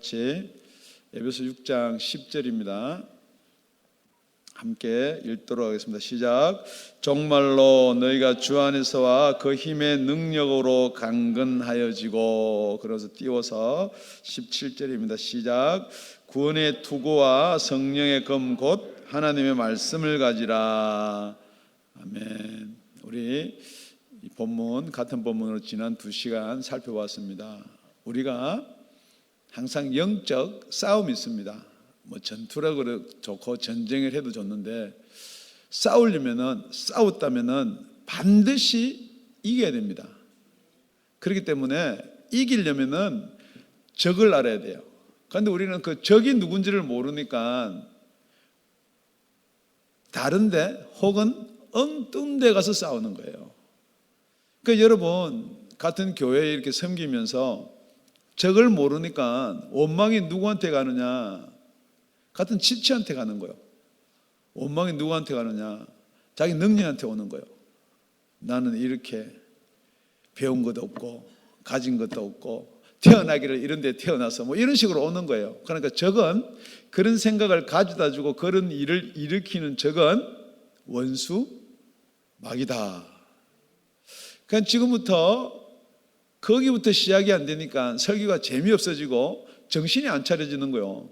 같이 에베소 6장 10절입니다. 함께 읽도록 하겠습니다. 시작. 정말로 너희가 주 안에서와 그 힘의 능력으로 강건하여지고, 그래서 띄워서 17절입니다. 시작. 구원의 투구와 성령의 검 곧 하나님의 말씀을 가지라. 아멘. 우리 이 본문, 같은 본문으로 지난 2시간 살펴봤습니다. 우리가 항상 영적 싸움이 있습니다. 뭐 전투라고 좋고 전쟁을 해도 좋는데, 싸웠다면은 반드시 이겨야 됩니다. 그렇기 때문에 이기려면은 적을 알아야 돼요. 그런데 우리는 그 적이 누군지를 모르니까 다른데 혹은 엉뚱 데 가서 싸우는 거예요. 그러니까 여러분, 같은 교회에 이렇게 섬기면서 적을 모르니까 원망이 누구한테 가느냐? 같은 지체한테 가는 거예요. 원망이 누구한테 가느냐? 자기 능력한테 오는 거예요. 나는 이렇게 배운 것도 없고 가진 것도 없고 태어나기를 이런 데 태어나서 뭐 이런 식으로 오는 거예요. 그러니까 적은 그런 생각을 가져다 주고 그런 일을 일으키는 적은 원수, 마귀다. 그러니까 지금부터 거기부터 시작이 안 되니까 설교가 재미없어지고 정신이 안 차려지는 거예요.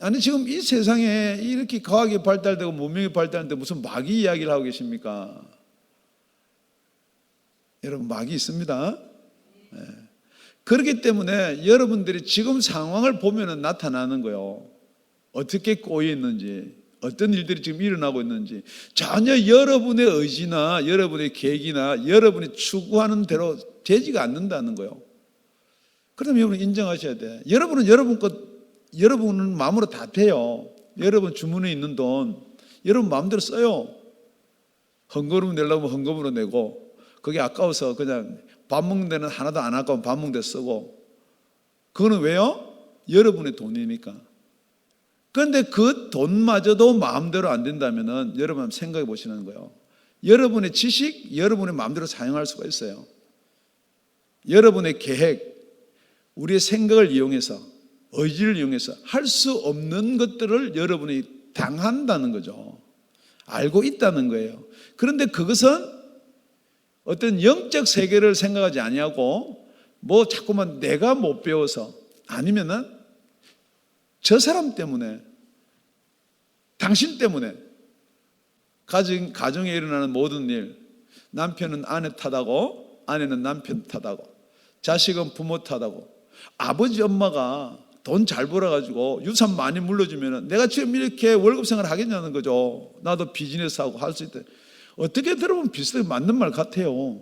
아니, 지금 이 세상에 이렇게 과학이 발달되고 문명이 발달하는데 무슨 마귀 이야기를 하고 계십니까? 여러분, 마귀 있습니다. 네. 그렇기 때문에 여러분들이 지금 상황을 보면 나타나는 거예요. 어떻게 꼬여 있는지, 어떤 일들이 지금 일어나고 있는지 전혀 여러분의 의지나 여러분의 계획이나 여러분이 추구하는 대로 되지가 않는다는 거예요. 그러면 여러분 인정하셔야 돼. 여러분은 마음으로 다 돼요. 여러분 주머니에 있는 돈 여러분 마음대로 써요. 헌금으로 내려면 헌금으로 내고, 그게 아까워서 그냥 밥 먹는 데는 하나도 안 아까우면 밥 먹는 데 쓰고. 그거는 왜요? 여러분의 돈이니까. 그런데 그 돈마저도 마음대로 안 된다면 여러분 한번 생각해 보시는 거예요. 여러분의 지식, 여러분의 마음대로 사용할 수가 있어요. 여러분의 계획, 우리의 생각을 이용해서, 의지를 이용해서 할 수 없는 것들을 여러분이 당한다는 거죠. 알고 있다는 거예요. 그런데 그것은 어떤 영적 세계를 생각하지 아니하고 뭐 자꾸만 내가 못 배워서, 아니면은 저 사람 때문에, 당신 때문에 가정에 일어나는 모든 일, 남편은 아내 탓하고 아내는 남편 탓하고 자식은 부모 탓하고, 아버지 엄마가 돈 잘 벌어가지고 유산 많이 물려주면 내가 지금 이렇게 월급 생활 하겠냐는 거죠. 나도 비즈니스하고 할 수 있다. 어떻게 들어보면 비슷하게 맞는 말 같아요.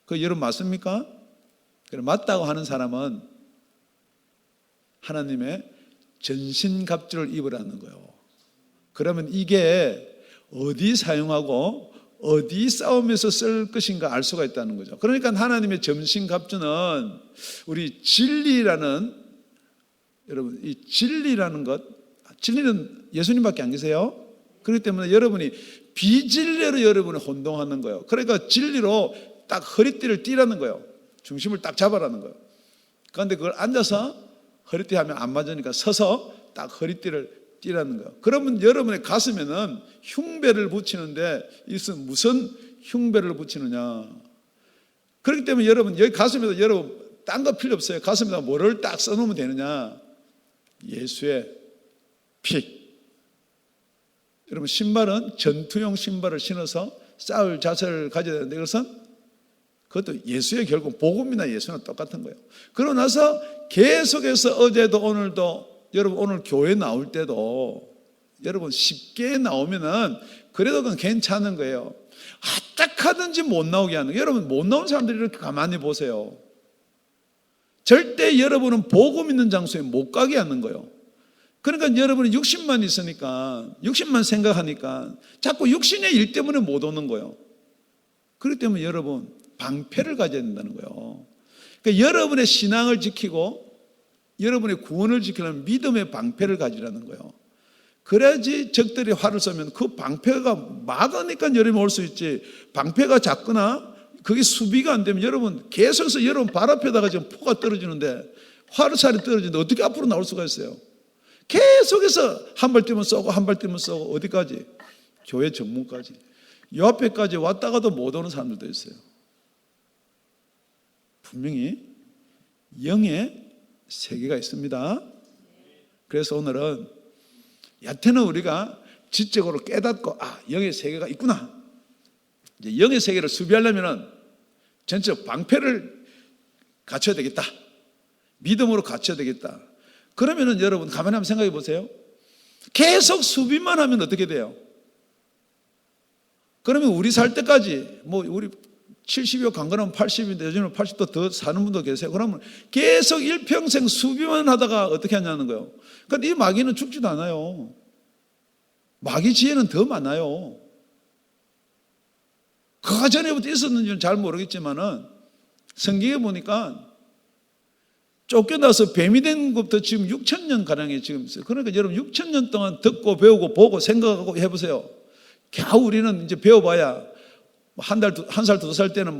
그 여러분 맞습니까? 그래, 맞다고 하는 사람은 하나님의 전신갑주를 입으라는 거예요. 그러면 이게 어디 사용하고 어디 싸움에서 쓸 것인가 알 수가 있다는 거죠. 그러니까 하나님의 전신갑주는 우리 진리라는, 여러분 이 진리라는 것, 진리는 예수님밖에 안 계세요. 그렇기 때문에 여러분이 비진리로 여러분이 혼동하는 거예요. 그러니까 진리로 딱 허리띠를 띠라는 거예요. 중심을 딱 잡아라는 거예요. 그런데 그걸 앉아서 허리띠 하면 안 맞으니까 서서 딱 허리띠를 띠라는 거예요. 그러면 여러분의 가슴에는 흉배를 붙이는데, 이것은 무슨 흉배를 붙이느냐. 그렇기 때문에 여러분 여기 가슴에다, 여러분 딴 거 필요 없어요. 가슴에다 뭐를 딱 써놓으면 되느냐. 예수의 피. 여러분 신발은 전투용 신발을 신어서 싸울 자세를 가져야 되는데, 그것은 그것도 예수의 결국 복음이나 예수는 똑같은 거예요. 그러고 나서 계속해서 어제도 오늘도, 여러분 오늘 교회 나올 때도 여러분 쉽게 나오면은 그래도 그건 괜찮은 거예요. 어떡하든지 못 나오게 하는 거예요. 여러분 못 나온 사람들이 이렇게 가만히 보세요. 절대 여러분은 복음 있는 장소에 못 가게 하는 거예요. 그러니까 여러분이 육신만 있으니까, 육신만 생각하니까 자꾸 육신의 일 때문에 못 오는 거예요. 그렇기 때문에 여러분 방패를 가져야 된다는 거예요. 그러니까 여러분의 신앙을 지키고 여러분의 구원을 지키려면 믿음의 방패를 가지라는 거예요. 그래야지 적들이 활을 쏘면 그 방패가 막으니까 여러분이 올 수 있지, 방패가 작거나 그게 수비가 안 되면 여러분 계속해서 여러분 발 앞에다가 지금 포가 떨어지는데 화살이 떨어지는데 어떻게 앞으로 나올 수가 있어요? 계속해서 한 발 뛰면 쏘고 한 발 뛰면 쏘고 어디까지? 교회 정문까지. 요 앞에까지 왔다가도 못 오는 사람들도 있어요. 분명히 영의 세계가 있습니다. 그래서 오늘은 여태는 우리가 지적으로 깨닫고 영의 세계가 있구나. 이제 영의 세계를 수비하려면 전체적 방패를 갖춰야 되겠다. 믿음으로 갖춰야 되겠다. 그러면은 여러분 가만히 한번 생각해 보세요. 계속 수비만 하면 어떻게 돼요? 그러면 우리 살 때까지 우리 70여 강건하면 80인데 요즘은 80도 더 사는 분도 계세요. 그러면 계속 일평생 수비만 하다가 어떻게 하냐는 거예요. 그런데 이 마귀는 죽지도 않아요. 마귀 지혜는 더 많아요. 그가 전에부터 있었는지는 잘 모르겠지만은 성경에 보니까 쫓겨나서 뱀이 된 것부터 지금 6,000년 가량이 지금 있어요. 그러니까 여러분 6,000년 동안 듣고 배우고 보고 생각하고 해보세요. 겨우 우리는 이제 배워봐야 한 살, 두 살 때는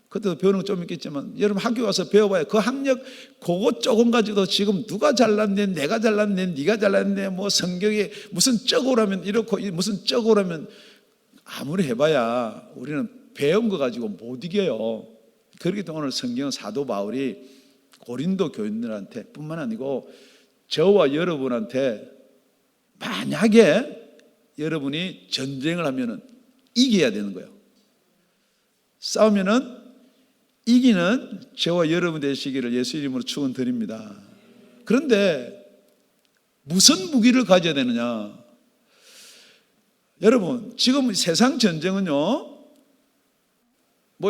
그때도 배우는 거 좀 있겠지만 여러분 학교 가서 배워봐야 그 학력 그거 조금 가지고 지금 누가 잘났네, 내가 잘났네, 네가 잘났네, 성경에 무슨 쩌고라면 이렇고 무슨 쩌고라면 아무리 해봐야 우리는 배운 거 가지고 못 이겨요. 그렇기 때문에 오늘 성경은 사도 바울이 고린도 교인들한테 뿐만 아니고 저와 여러분한테 만약에 여러분이 전쟁을 하면은 이겨야 되는 거예요. 싸우면은 이기는 저와 여러분 되시기를 예수 이름으로 축원드립니다. 그런데 무슨 무기를 가져야 되느냐? 여러분 지금 세상 전쟁은요.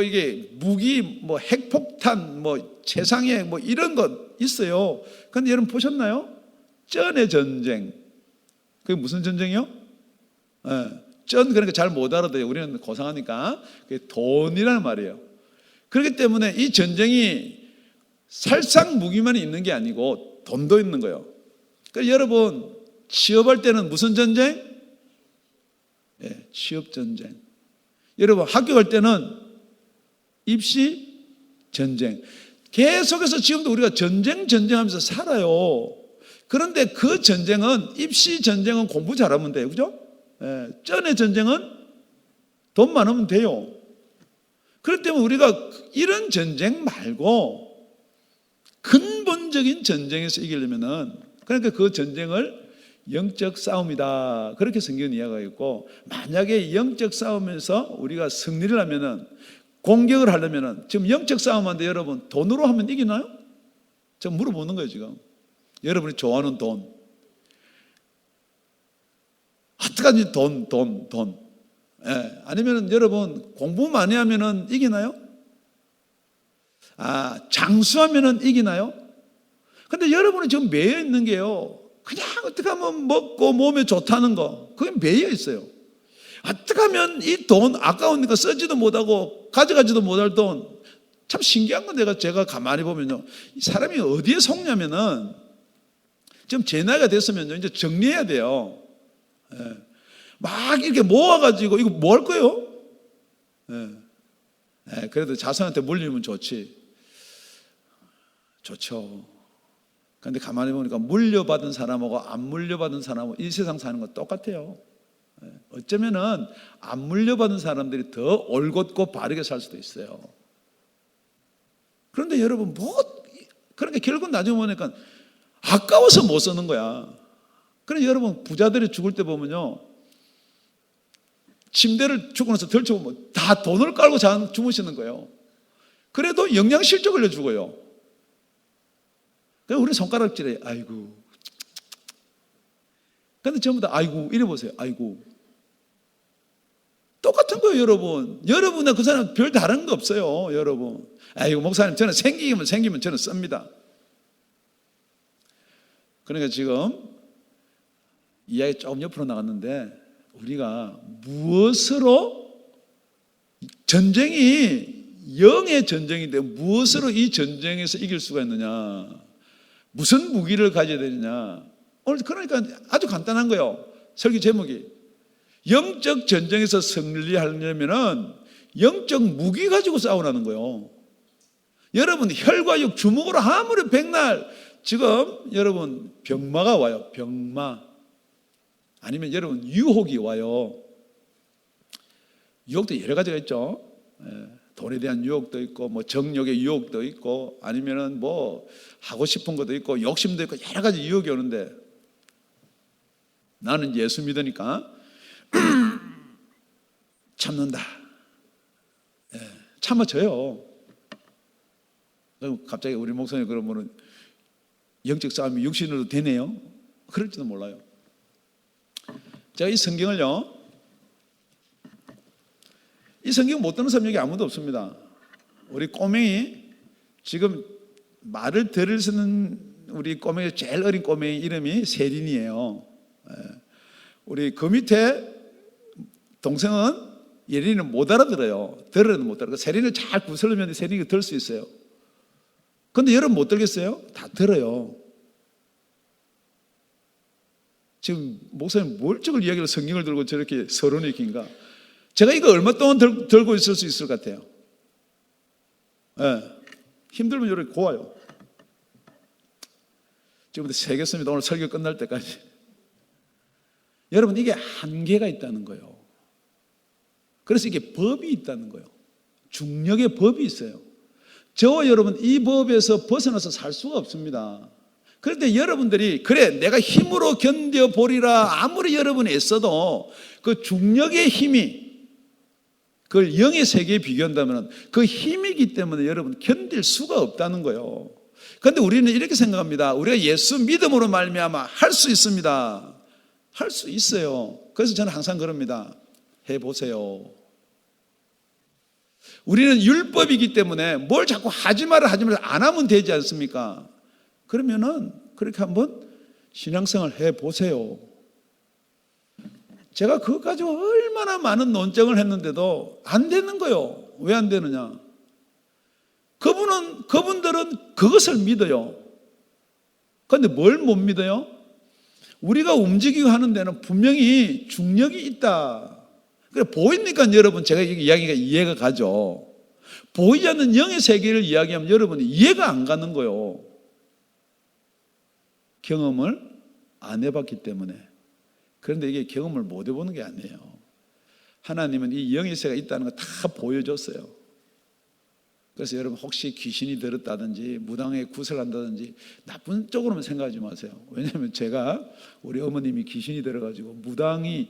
이게 무기, 핵폭탄, 세상에 이런 것 있어요. 그런데 여러분 보셨나요? 쩐의 전쟁. 그게 무슨 전쟁이요? 쩐, 그러니까 잘 못 알아들어요. 우리는 고상하니까. 그게 돈이라는 말이에요. 그렇기 때문에 이 전쟁이 살상 무기만 있는 게 아니고 돈도 있는 거예요. 그러니까 여러분, 취업할 때는 무슨 전쟁? 취업 전쟁. 여러분, 학교 갈 때는 입시 전쟁. 계속해서 지금도 우리가 전쟁하면서 살아요. 그런데 그 전쟁은, 입시 전쟁은 공부 잘하면 돼요. 그죠? 쩐의 전쟁은 돈 많으면 돼요. 그렇기 때문에 우리가 이런 전쟁 말고 근본적인 전쟁에서 이기려면은, 그러니까 그 전쟁을 영적 싸움이다. 그렇게 성경은 이야기하고 있고, 만약에 영적 싸움에서 우리가 승리를 하면은, 공격을 하려면은, 지금 영적 싸움하는데 여러분 돈으로 하면 이기나요? 제가 물어보는 거예요, 지금. 여러분이 좋아하는 돈. 어떡하지? 돈. 아니면은 여러분 공부 많이 하면은 이기나요? 장수하면은 이기나요? 근데 여러분이 지금 매여 있는 게요. 그냥 어떻게 하면 먹고 몸에 좋다는 거. 그게 매여 있어요. 어떻게 하면 이 돈 아까우니까 쓰지도 못하고 가져가지도 못할 돈. 참 신기한 건 제가 가만히 보면요. 이 사람이 어디에 속냐면은 지금 제 나이가 됐으면요. 이제 정리해야 돼요. 막 이렇게 모아가지고 이거 뭐 할 거예요? 그래도 자손한테 물리면 좋죠. 그런데 가만히 보니까 물려받은 사람하고 안 물려받은 사람하고 이 세상 사는 건 똑같아요. 어쩌면은 안 물려받은 사람들이 더 올곧고 바르게 살 수도 있어요. 그런데 여러분 그러니까 결국은 나중에 보니까 아까워서 못 쓰는 거야. 그래서 여러분 부자들이 죽을 때 보면요, 침대를 죽고 나서 덜쳐보면 다 돈을 깔고 주무시는 거예요. 그래도 영양실조 걸려 죽어요. 그래서 우리 손가락질에 아이고. 근데 전부 다 아이고 이래 보세요. 아이고. 똑같은 거예요, 여러분. 여러분과 그 사람 별 다른 거 없어요, 여러분. 아이고 목사님 저는 생기면 저는 씁니다. 그러니까 지금 이야기 조금 옆으로 나갔는데, 우리가 무엇으로, 전쟁이 영의 전쟁인데 무엇으로 이 전쟁에서 이길 수가 있느냐, 무슨 무기를 가져야 되느냐. 오늘 그러니까 아주 간단한 거예요. 설교 제목이 영적 전쟁에서 승리하려면은 영적 무기 가지고 싸우라는 거예요. 여러분 혈과 육 주먹으로 아무리 백날 지금 여러분 병마가 와요. 병마. 아니면 여러분 유혹이 와요. 유혹도 여러 가지가 있죠. 돈에 대한 유혹도 있고 뭐 정욕의 유혹도 있고 아니면은 뭐 하고 싶은 것도 있고 욕심도 있고 여러 가지 유혹이 오는데 나는 예수 믿으니까 참는다. 참아져요. 갑자기 우리 목사님 그러면은 영적 싸움이 육신으로 되네요. 그럴지도 몰라요. 제가 이 성경을요, 이 성경 못 듣는 사람 여기 아무도 없습니다. 우리 꼬맹이 지금 말을 들을 수 있는 우리 꼬맹이 제일 어린 꼬맹이 이름이 세린이에요. 우리 그 밑에 동생은 예린이는 못 알아들어요. 들어도 못 알아들어요. 세린을 잘 구슬르면 세린이가 들 수 있어요. 근데 여러분 못 들겠어요? 다 들어요. 지금 목사님 뭘적을 이야기를 성경을 들고 저렇게 서론이 긴가? 제가 이거 얼마 동안 들고 있을 수 있을 것 같아요? 힘들면 이렇게 고와요. 지금부터 세겠습니다. 오늘 설교 끝날 때까지. 여러분 이게 한계가 있다는 거예요. 그래서 이게 법이 있다는 거예요. 중력의 법이 있어요. 저와 여러분 이 법에서 벗어나서 살 수가 없습니다. 그런데 여러분들이 그래 내가 힘으로 견뎌보리라 아무리 여러분이 애써도 그 중력의 힘이 그걸 영의 세계에 비교한다면 그 힘이기 때문에 여러분 견딜 수가 없다는 거예요. 그런데 우리는 이렇게 생각합니다. 우리가 예수 믿음으로 말미암아 할 수 있습니다. 할 수 있어요. 그래서 저는 항상 그럽니다. 해보세요. 우리는 율법이기 때문에 뭘 자꾸 하지 마라 안 하면 되지 않습니까? 그러면은 그렇게 한번 신앙생활 해보세요. 제가 그것 가지고 얼마나 많은 논쟁을 했는데도 안 되는 거예요. 왜 안 되느냐? 그분들은 그것을 믿어요. 그런데 뭘 못 믿어요? 우리가 움직이고 하는 데는 분명히 중력이 있다. 그래 보이니까 여러분 제가 이야기가 이해가 가죠. 보이지 않는 영의 세계를 이야기하면 여러분이 이해가 안 가는 거예요. 경험을 안 해봤기 때문에. 그런데 이게 경험을 못 해보는 게 아니에요. 하나님은 이 영의 세계가 있다는 거 다 보여줬어요. 그래서 여러분 혹시 귀신이 들었다든지 무당에 구슬한다든지 나쁜 쪽으로만 생각하지 마세요. 왜냐하면 제가 우리 어머님이 귀신이 들어가지고 무당이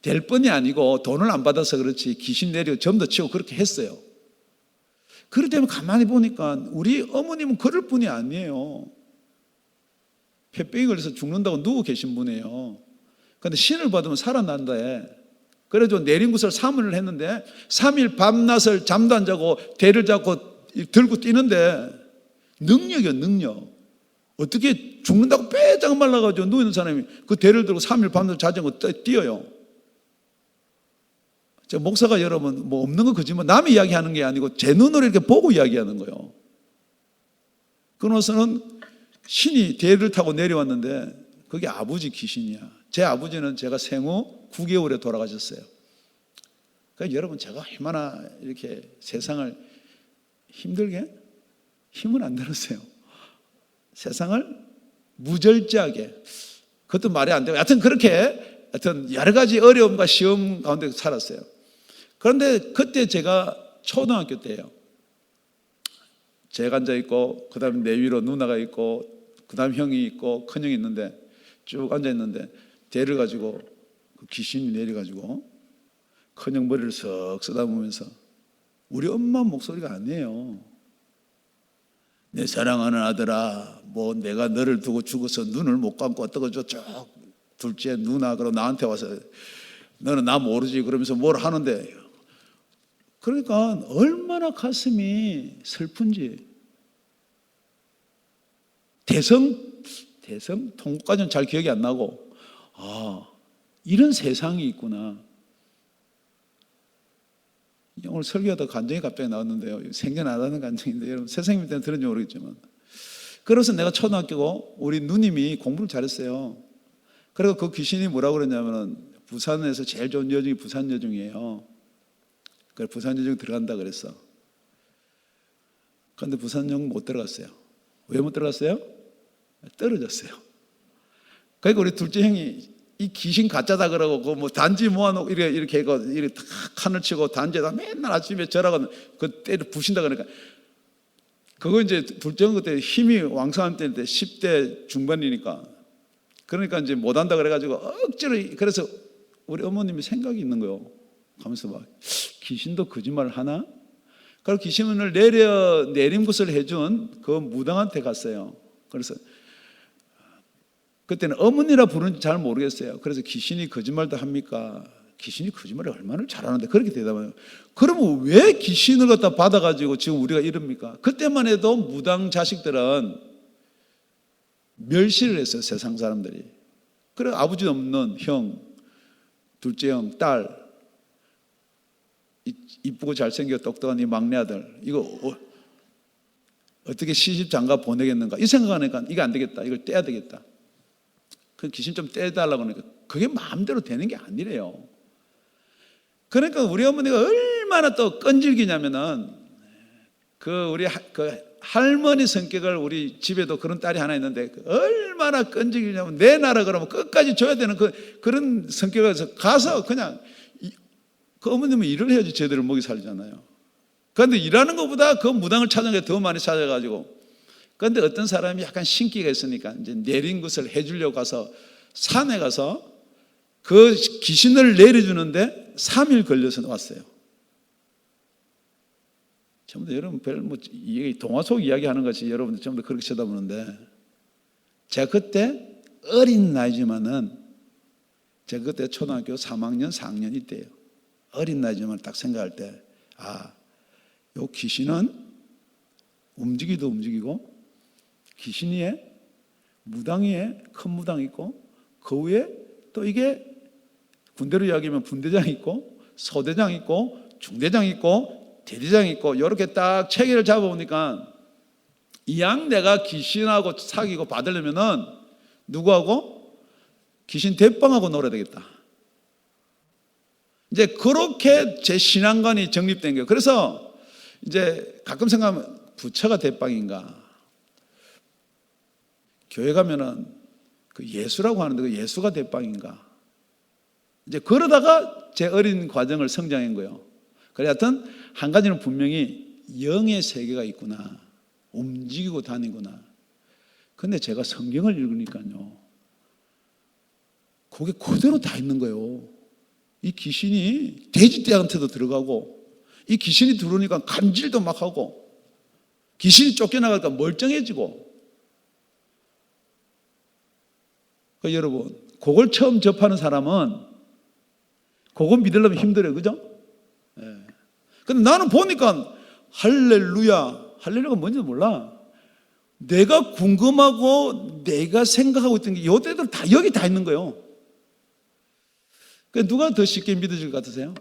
될 뻔이 아니고 돈을 안 받아서 그렇지 귀신 내리고 점도 치고 그렇게 했어요. 그렇기 때문에 가만히 보니까 우리 어머님은 그럴 뿐이 아니에요. 폐병이 걸려서 죽는다고 누워 계신 분이에요. 그런데 신을 받으면 살아난다 해. 그래도 내린 구슬 3일을 했는데 3일 밤낮을 잠도 안 자고 대를 잡고 들고 뛰는데 능력이요 능력. 어떻게 죽는다고 빼짝 말라가지고 누워있는 사람이 그 대를 들고 3일 밤낮 자지 않고 뛰어요. 제가 목사가 여러분 뭐 없는 거 거짓말 남이 이야기하는 게 아니고 제 눈으로 이렇게 보고 이야기하는 거예요. 그러고서는 신이 대를 타고 내려왔는데 그게 아버지 귀신이야. 제 아버지는 제가 생후 9개월에 돌아가셨어요. 그러니까 여러분 제가 얼마나 이렇게 세상을 힘들게 힘을 안 들었어요. 세상을 무절제하게 그것도 말이 안 되고 하여튼 그렇게 하여튼 여러 가지 어려움과 시험 가운데 살았어요. 그런데 그때 제가 초등학교 때예요. 제가 앉아 있고 그 다음에 내 위로 누나가 있고 그 다음 형이 있고 큰형이 있는데 쭉 앉아 있는데 대를 가지고 그 귀신이 내려가지고 큰형 머리를 썩 쓰다보면서 우리 엄마 목소리가 아니에요. 내 사랑하는 아들아 뭐 내가 너를 두고 죽어서 눈을 못 감고 어떡하고 쭉 둘째 누나 그러고 나한테 와서 너는 나 모르지 그러면서 뭘 하는데 그러니까 얼마나 가슴이 슬픈지. 대성 통곡까지는 잘 기억이 안 나고 이런 세상이 있구나. 오늘 설교하다 감정이 갑자기 나왔는데요. 생겨나다는 감정인데 여러분 선생님 때문에 들은지 모르겠지만 그래서 내가 초등학교고 우리 누님이 공부를 잘했어요. 그리고 그 귀신이 뭐라고 그랬냐면 부산에서 제일 좋은 여중이 부산 여중이에요. 그래 부산여중 들어간다 그랬어. 그런데 부산여중 못 들어갔어요. 왜 못 들어갔어요? 떨어졌어요. 그러니까 우리 둘째 형이 이 귀신 가짜다 그러고 뭐 단지 모아놓고 이렇게 탁 칸을 치고 단지에다 맨날 아침에 절하고 그 때를 부신다 그러니까 그거 이제 둘째 형 그때 힘이 왕성한 때인데 10대 중반이니까 그러니까 이제 못한다 그래가지고 억지로 그래서 우리 어머님이 생각이 있는 거예요. 가면서 막 귀신도 거짓말을 하나? 그리고 귀신을 내림굿을 해준 그 무당한테 갔어요. 그래서 그때는 어머니라 부르는지 잘 모르겠어요. 그래서 귀신이 거짓말도 합니까? 귀신이 거짓말을 얼마나 잘하는데 그렇게 대답해요. 그러면 왜 귀신을 갖다 받아가지고 지금 우리가 이럽니까? 그때만 해도 무당 자식들은 멸시를 했어요. 세상 사람들이. 그래 아버지 없는 형, 둘째 형, 딸, 이쁘고 잘생겨 똑똑한 이 막내 아들 이거 어떻게 시집 장가 보내겠는가 이 생각하니까 이게 안 되겠다. 이걸 떼야 되겠다. 그 귀신 좀 떼달라고 하니까 그게 마음대로 되는 게 아니래요. 그러니까 우리 어머니가 얼마나 또 끈질기냐면은 우리 할머니 성격을 우리 집에도 그런 딸이 하나 있는데 얼마나 끈질기냐면 내 나라 그러면 끝까지 줘야 되는 그런 성격에서 가서 그냥 그 어머님은 일을 해야지 제대로 먹이 살잖아요. 그런데 일하는 것보다 그 무당을 찾는 게 더 많이 찾아가지고 그런데 어떤 사람이 약간 신기가 있으니까 이제 내린 것을 해주려고 가서 산에 가서 그 귀신을 내려주는데 3일 걸려서 왔어요. 전부 다 여러분 동화 속 이야기 하는 것이 여러분들 전부 다 그렇게 쳐다보는데 제가 그때 어린 나이지만은 제가 그때 초등학교 3학년 4학년 이때예요. 어린 나이지만 딱 생각할 때 요 귀신은 움직이도 움직이고 귀신 위에 무당 위에 큰 무당 있고 그 위에 또 이게 군대로 이야기하면 분대장 있고 소대장 있고 중대장 있고 대대장 있고 이렇게 딱 체계를 잡아보니까 이왕 내가 귀신하고 사귀고 받으려면은 누구하고? 귀신 대빵하고 놀아야 되겠다. 이제 그렇게 제 신앙관이 정립된 거예요. 그래서 이제 가끔 생각하면 부처가 대빵인가? 교회 가면은 그 예수라고 하는데 그 예수가 대빵인가? 이제 그러다가 제 어린 과정을 성장한 거예요. 그래 하여튼 한 가지는 분명히 영의 세계가 있구나. 움직이고 다니구나. 근데 제가 성경을 읽으니까요. 그게 그대로 다 있는 거예요. 이 귀신이 돼지떼한테도 들어가고 이 귀신이 들어오니까 간질도 막 하고 귀신이 쫓겨나가니까 멀쩡해지고 그러니까 여러분 그걸 처음 접하는 사람은 그거 믿으려면 힘들어요. 그죠? 예. 근데 나는 보니까 할렐루야가 뭔지도 몰라. 내가 궁금하고 내가 생각하고 있던 게 요대들 다 여기 다 있는 거예요. 그러니까 누가 더 쉽게 믿어질 것 같으세요?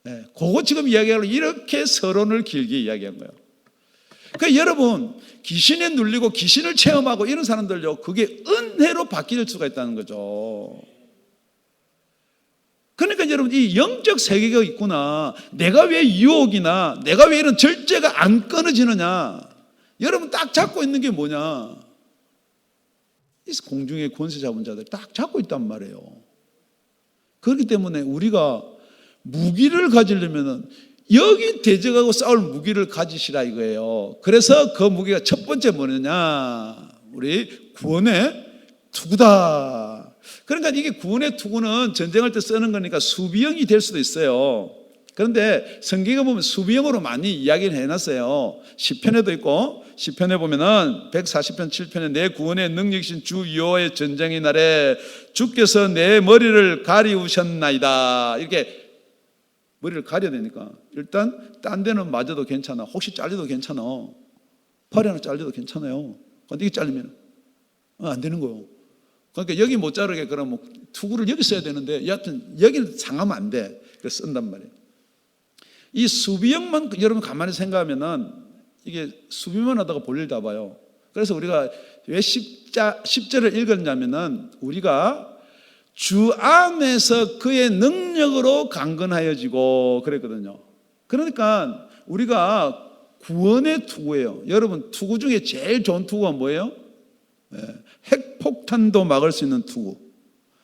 네, 그거 지금 이야기하려고 이렇게 서론을 길게 이야기한 거예요. 그러니까 여러분 귀신에 눌리고 귀신을 체험하고 이런 사람들요 그게 은혜로 바뀔 수가 있다는 거죠. 그러니까 여러분 이 영적 세계가 있구나. 내가 왜 유혹이나 내가 왜 이런 절제가 안 끊어지느냐. 여러분 딱 잡고 있는 게 뭐냐. 이 공중의 권세 잡은 자들 딱 잡고 있단 말이에요. 그렇기 때문에 우리가 무기를 가지려면은 여기 대적하고 싸울 무기를 가지시라 이거예요. 그래서 그 무기가 첫 번째 뭐냐? 우리 구원의 투구다. 그러니까 이게 구원의 투구는 전쟁할 때 쓰는 거니까 수비형이 될 수도 있어요. 그런데 성경에 보면 수비형으로 많이 이야기를 해놨어요. 시편에도 있고 시편에 보면은 140편 7편에 내 구원의 능력이신 주 여호와의 전쟁의 날에 주께서 내 머리를 가리우셨나이다. 이렇게 머리를 가려야 되니까 일단 딴 데는 맞아도 괜찮아. 혹시 잘려도 괜찮아. 팔이 하나 잘려도 괜찮아요. 근데 이게 잘리면 안 되는 거예요. 그러니까 여기 못 자르게 그러면 투구를 여기 써야 되는데 여하튼 여기를 상하면 안 돼. 그래서 쓴단 말이에요. 이 수비형만 여러분 가만히 생각하면은 이게 수비만 하다가 볼일 다 봐요. 그래서 우리가 왜 10절을 읽었냐면은 우리가 주 안에서 그의 능력으로 강건하여지고 그랬거든요. 그러니까 우리가 구원의 투구예요. 여러분, 투구 중에 제일 좋은 투구가 뭐예요? 핵폭탄도 막을 수 있는 투구.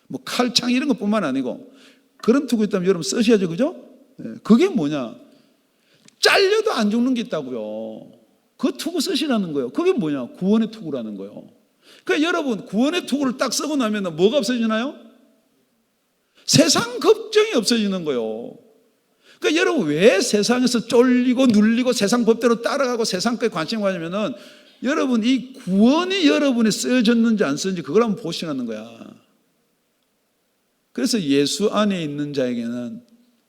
뭐 칼창 이런 것뿐만 아니고 그런 투구 있다면 여러분 쓰셔야죠. 그죠? 그게 뭐냐? 잘려도 안 죽는 게 있다고요. 그 투구 쓰시라는 거예요. 그게 뭐냐? 구원의 투구라는 거예요. 그러니까 여러분, 구원의 투구를 딱 쓰고 나면 뭐가 없어지나요? 세상 걱정이 없어지는 거예요. 그러니까 여러분, 왜 세상에서 쫄리고 눌리고 세상 법대로 따라가고 세상 거에 관심 가지면은 여러분, 이 구원이 여러분이 쓰여졌는지 안 쓰여졌는지 그걸 한번 보시라는 거야. 그래서 예수 안에 있는 자에게는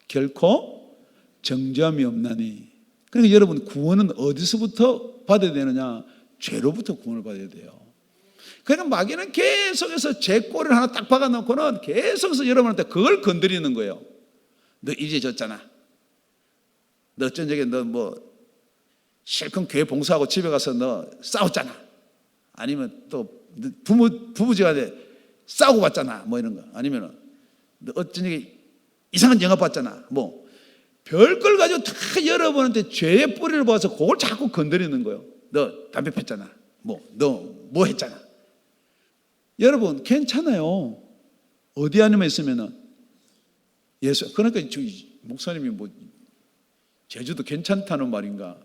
결코 정죄함이 없나니. 그러니까 여러분, 구원은 어디서부터 받아야 되느냐? 죄로부터 구원을 받아야 돼요. 그러니까 마귀는 계속해서 제 꼬리를 하나 딱 박아놓고는 계속해서 여러분한테 그걸 건드리는 거예요. 너 이제 졌잖아. 너 저녁에 너 뭐 실컷 교회 봉사하고 집에 가서 너 싸웠잖아. 아니면 또 부부지간에 싸우고 봤잖아. 뭐 이런 거. 아니면 너 어쩌니 이상한 영화 봤잖아. 뭐 별걸 가지고 다 여러분한테 죄의 뿌리를 봐서 그걸 자꾸 건드리는 거예요. 너 담배 폈잖아. 너 뭐 했잖아. 여러분, 괜찮아요. 어디 안에만 있으면은 예수. 그러니까 목사님이 뭐 제주도 괜찮다는 말인가?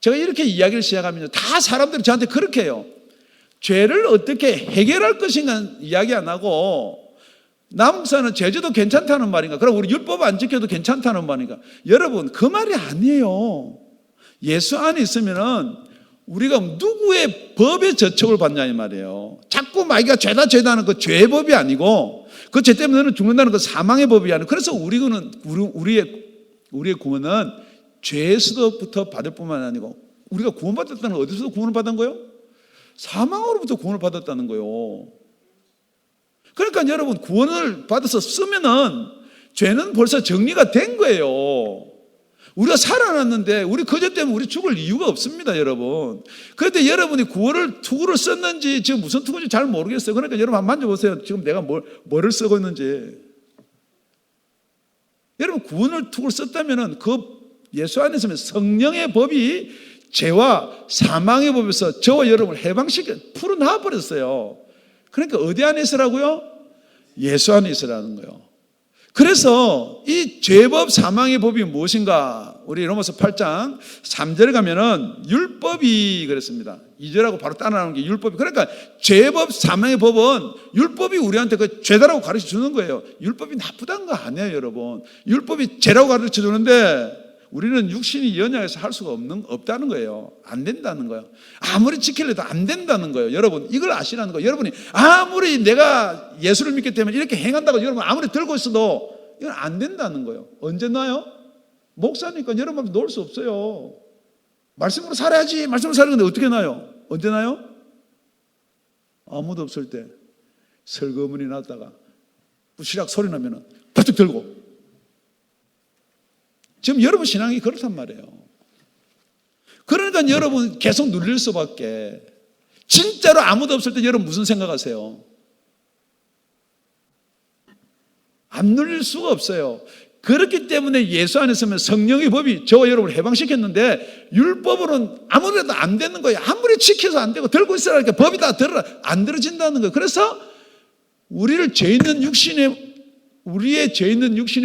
제가 이렇게 이야기를 시작하면 다 사람들이 저한테 그렇게 해요. 죄를 어떻게 해결할 것인가 이야기 안 하고, 남목사는 제주도 괜찮다는 말인가? 그럼 우리 율법 안 지켜도 괜찮다는 말인가? 여러분, 그 말이 아니에요. 예수 안에 있으면은 우리가 누구의 법의 저촉을 받냐 이 말이에요. 자꾸 마귀가 죄다 하는 그 죄의 법이 아니고, 그 죄 때문에 너는 죽는다는 그 사망의 법이 아니고, 그래서 우리의 구원은 죄에서부터 받을 뿐만 아니고, 우리가 구원받았다는 건 어디서 구원을 받은 거예요? 사망으로부터 구원을 받았다는 거예요. 그러니까 여러분, 구원을 받아서 쓰면은 죄는 벌써 정리가 된 거예요. 우리가 살아났는데 우리 그죄 때문에 우리 죽을 이유가 없습니다, 여러분. 그런데 여러분이 투구를 썼는지 지금 무슨 투구인지 잘 모르겠어요. 그러니까 여러분 한번 만져보세요. 지금 내가 뭐를 쓰고 있는지. 여러분, 구원을 투구를 썼다면은 그 예수 안에 있으면 성령의 법이 죄와 사망의 법에서 저와 여러분을 해방시켜 풀어놔 버렸어요. 그러니까 어디 안에 있으라고요? 예수 안에 있으라는 거예요. 그래서 이 죄법 사망의 법이 무엇인가? 우리 로마서 8장 3절에 가면은 율법이 그랬습니다. 2절하고 바로 따라나오는 게 율법이. 그러니까 죄법 사망의 법은 율법이 우리한테 그 죄다라고 가르쳐 주는 거예요. 율법이 나쁘다는 거 아니에요, 여러분. 율법이 죄라고 가르쳐 주는데 우리는 육신이 연약해서 할 수가 없다는 거예요. 안 된다는 거예요. 아무리 지키려도 안 된다는 거예요. 여러분, 이걸 아시라는 거예요. 여러분이 아무리 내가 예수를 믿기 때문에 이렇게 행한다고 여러분 아무리 들고 있어도 이건 안 된다는 거예요. 언제 나요? 목사니까 여러분 놓을 수 없어요. 말씀으로 살아야지. 말씀으로 살았는데 어떻게 나요? 언제 나요? 아무도 없을 때 설거문이 났다가 부시락 소리 나면 버뜩 들고. 지금 여러분 신앙이 그렇단 말이에요. 그러니까 여러분 계속 눌릴 수밖에. 진짜로 아무도 없을 때 여러분 무슨 생각하세요? 안 눌릴 수가 없어요. 그렇기 때문에 예수 안에 있으면 성령의 법이 저와 여러분을 해방시켰는데, 율법으로는 아무래도 안 되는 거예요. 아무리 지켜서 안 되고 들고 있으라니까 법이 다 안 들어진다는 거예요. 그래서 우리의 죄 있는 육신의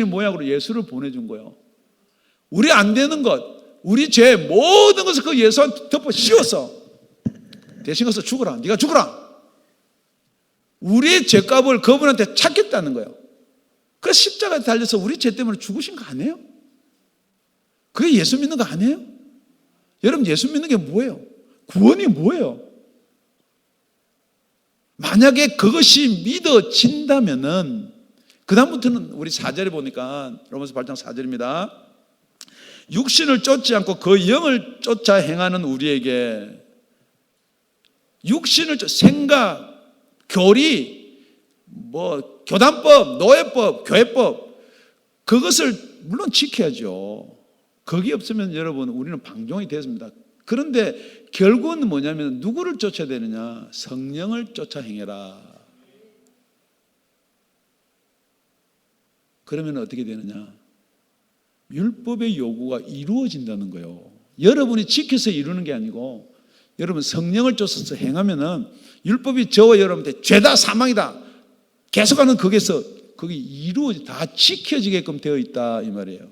모양으로 예수를 보내준 거예요. 우리 안 되는 것, 우리 죄 모든 것을 그 예수한테 덮어 씌워서 대신 가서 죽어라. 네가 죽어라. 우리의 죄값을 그분한테 찾겠다는 거예요. 그 십자가에 달려서 우리 죄 때문에 죽으신 거 아니에요? 그게 예수 믿는 거 아니에요? 여러분, 예수 믿는 게 뭐예요? 구원이 뭐예요? 만약에 그것이 믿어진다면은 그다음부터는 우리 4절에 보니까 로마서 8장 4절입니다. 육신을 쫓지 않고 그 영을 쫓아 행하는 우리에게 육신을 생각, 교리, 뭐 교단법, 노예법, 교회법 그것을 물론 지켜야죠. 거기 없으면 여러분 우리는 방종이 됐습니다. 그런데 결국은 뭐냐면 누구를 쫓아야 되느냐? 성령을 쫓아 행해라. 그러면 어떻게 되느냐? 율법의 요구가 이루어진다는 거예요. 여러분이 지켜서 이루는 게 아니고 여러분 성령을 쫓아서 행하면은 율법이 저와 여러분한테 죄다 사망이다 계속하는 거기서 그게 다 지켜지게끔 되어 있다 이 말이에요.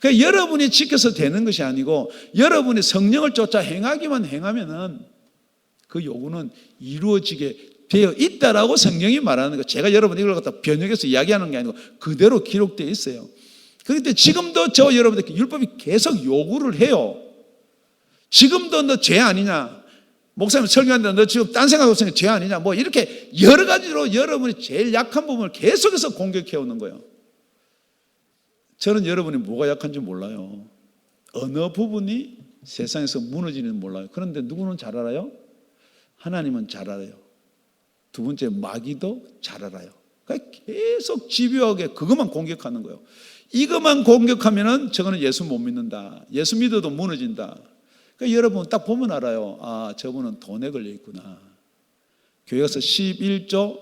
그러니까 여러분이 지켜서 되는 것이 아니고 여러분이 성령을 쫓아 행하면은 그 요구는 이루어지게 되어 있다라고 성경이 말하는 거. 제가 여러분 이걸 갖다 번역해서 이야기하는 게 아니고 그대로 기록되어 있어요. 그런데 지금도 저 여러분들 율법이 계속 요구를 해요. 지금도 너 죄 아니냐? 목사님 설교하는데 너 지금 딴 생각하고 있으니까 죄 아니냐? 뭐 이렇게 여러 가지로 여러분이 제일 약한 부분을 계속해서 공격해 오는 거예요. 저는 여러분이 뭐가 약한지 몰라요. 어느 부분이 세상에서 무너지는지 몰라요. 그런데 누구는 잘 알아요? 하나님은 잘 알아요. 두 번째 마귀도 잘 알아요. 그러니까 계속 집요하게 그것만 공격하는 거예요. 이것만 공격하면은 저거는 예수 못 믿는다. 예수 믿어도 무너진다. 그러니까 여러분 딱 보면 알아요. 아, 저분은 돈에 걸려 있구나. 교회에서 11조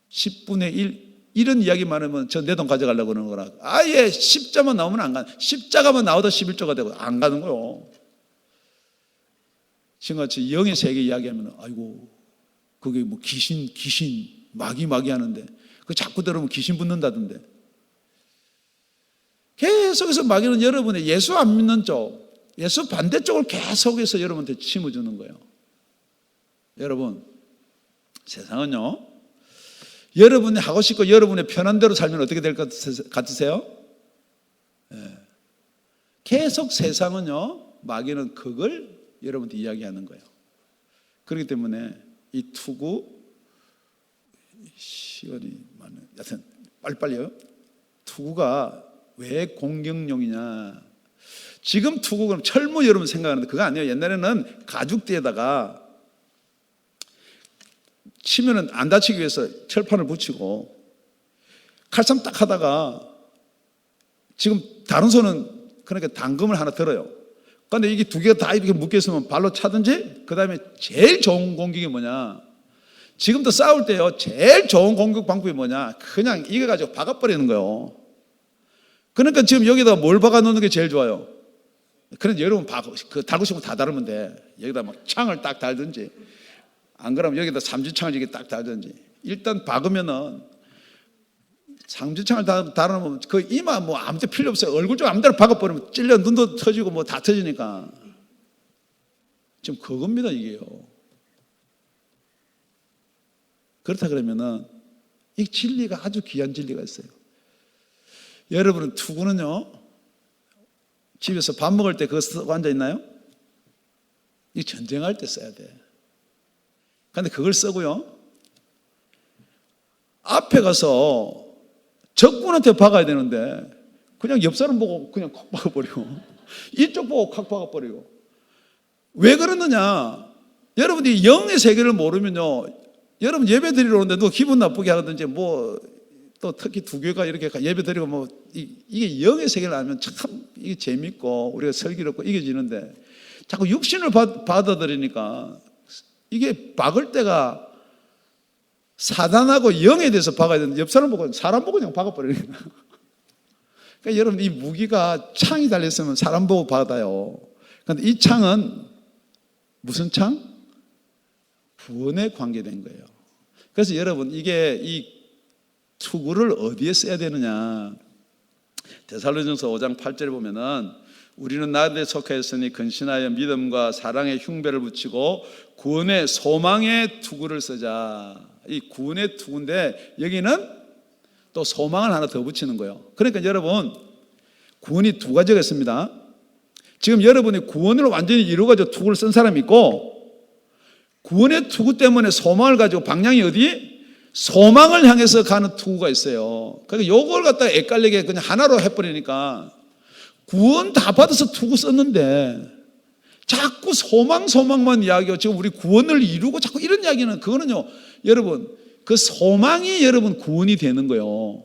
10분의 1 이런 이야기만 하면 저 내 돈 가져가려고 그러는 거라. 아예 십자만 나오면 안 가는. 십자가만 나오다 11조가 되고 안 가는 거요. 지금같이 영의 세계 이야기하면 아이고 그게 뭐 귀신 마귀 하는데 그 자꾸 들으면 귀신 붙는다던데. 계속해서 마귀는 여러분의 예수 안 믿는 쪽, 예수 반대쪽을 계속해서 여러분한테 심어주는 거예요. 여러분, 세상은요, 여러분이 하고 싶고 여러분의 편한 대로 살면 어떻게 될 것 같으세요? 네. 계속 세상은요, 마귀는 그걸 여러분한테 이야기하는 거예요. 그렇기 때문에 이 투구, 시간이 많아요. 여튼, 빨리빨리요. 투구가 왜 공격용이냐? 지금 투구는 철무 여러분 생각하는데 그거 아니에요. 옛날에는 가죽대에다가 치면은 안 다치기 위해서 철판을 붙이고 칼싸움 딱 하다가 지금 다른 손은 그러니까 당금을 하나 들어요. 그런데 이게 두 개가 다 이렇게 묶여 있으면 발로 차든지 그 다음에 제일 좋은 공격이 뭐냐? 지금도 싸울 때요. 제일 좋은 공격 방법이 뭐냐? 그냥 이거 가지고 박아버리는 거예요. 그러니까 지금 여기다가 뭘 박아 놓는 게 제일 좋아요? 그런데 여러분 그 달고 싶으면 다 다르면 돼. 여기다 막 창을 딱 달든지 안 그러면 여기다 삼지창을 이렇게 딱 달든지 일단 박으면은 삼지창을 달아놓으면 그 이마 뭐 아무데 필요 없어요. 얼굴 좀 아무데나 박아버리면 찔려 눈도 터지고 뭐 다 터지니까 지금 그겁니다 이게요. 그렇다 그러면은 이 진리가 아주 귀한 진리가 있어요. 여러분은 투구는요 집에서 밥 먹을 때 그거 쓰고 앉아 있나요? 이 전쟁할 때 써야 돼. 그런데 그걸 쓰고요 앞에 가서 적군한테 박아야 되는데 그냥 옆 사람 보고 그냥 콱 박아버리고 이쪽 보고 콱 박아버리고 왜 그러느냐? 여러분이 영의 세계를 모르면요 여러분 예배 드리러 오는데 누가 기분 나쁘게 하든지 뭐 또 특히 두 교회가 이렇게 예배 드리고 뭐 이게 영의 세계를 알면 참 이게 재밌고 우리가 슬기롭고 이겨지는데 자꾸 육신을 받아들이니까 이게 박을 때가 사단하고 영에 대해서 박아야 되는데 옆 사람 보고 사람 보고 그냥 박아버리는 거예요. 그러니까 여러분 이 무기가 창이 달렸으면 사람 보고 받아요. 그런데 이 창은 무슨 창? 구원에 관계된 거예요. 그래서 여러분 이게 이 투구를 어디에 써야 되느냐? 데살로니가서 5장 8절에 보면은 우리는 나그네에 속하였으니 근신하여 믿음과 사랑의 흉배를 붙이고 구원의 소망의 투구를 쓰자. 이 구원의 투구인데 여기는 또 소망을 하나 더 붙이는 거예요. 그러니까 여러분 구원이 두 가지가 있습니다. 지금 여러분이 구원을 완전히 이루어가지고 투구를 쓴 사람이 있고 구원의 투구 때문에 소망을 가지고 방향이 어디? 소망을 향해서 가는 투구가 있어요. 그러니까 요걸 갖다가 헷갈리게 그냥 하나로 해버리니까 구원 다 받아서 투구 썼는데 자꾸 소망만 이야기하고 지금 우리 구원을 이루고 자꾸 이런 이야기는 그거는요 여러분 그 소망이 여러분 구원이 되는 거예요.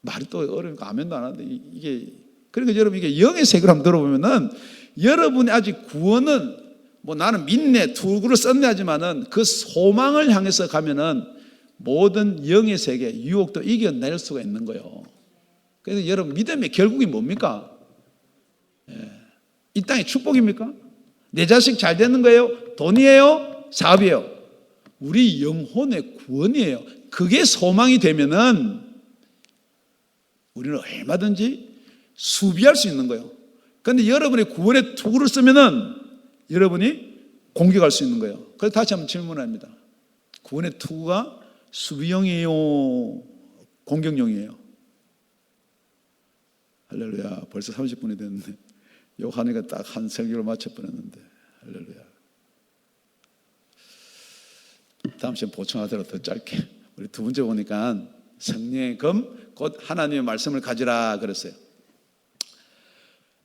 말이 또 어려우니까 아멘도 안 하는데 이게 그러니까 여러분 이게 영의 세계를 한번 들어보면은 여러분이 아직 구원은 뭐 나는 믿네 투구를 썼네 하지만은 그 소망을 향해서 가면은 모든 영의 세계, 유혹도 이겨낼 수가 있는 거예요. 그래서 여러분, 믿음의 결국이 뭡니까? 이 땅의 축복입니까? 내 자식 잘 되는 거예요? 돈이에요? 사업이에요? 우리 영혼의 구원이에요. 그게 소망이 되면은 우리는 얼마든지 수비할 수 있는 거예요. 그런데 여러분의 구원의 투구를 쓰면은 여러분이 공격할 수 있는 거예요. 그래서 다시 한번 질문합니다. 구원의 투구가 수비용이에요? 공격용이에요? 할렐루야. 벌써 30분이 됐는데 욕하니까 딱 한 설교를 마쳐버렸는데 할렐루야. 다음 시간에 보충하더라도 더 짧게. 우리 두 번째 보니까 성령의 검 곧 하나님의 말씀을 가지라 그랬어요.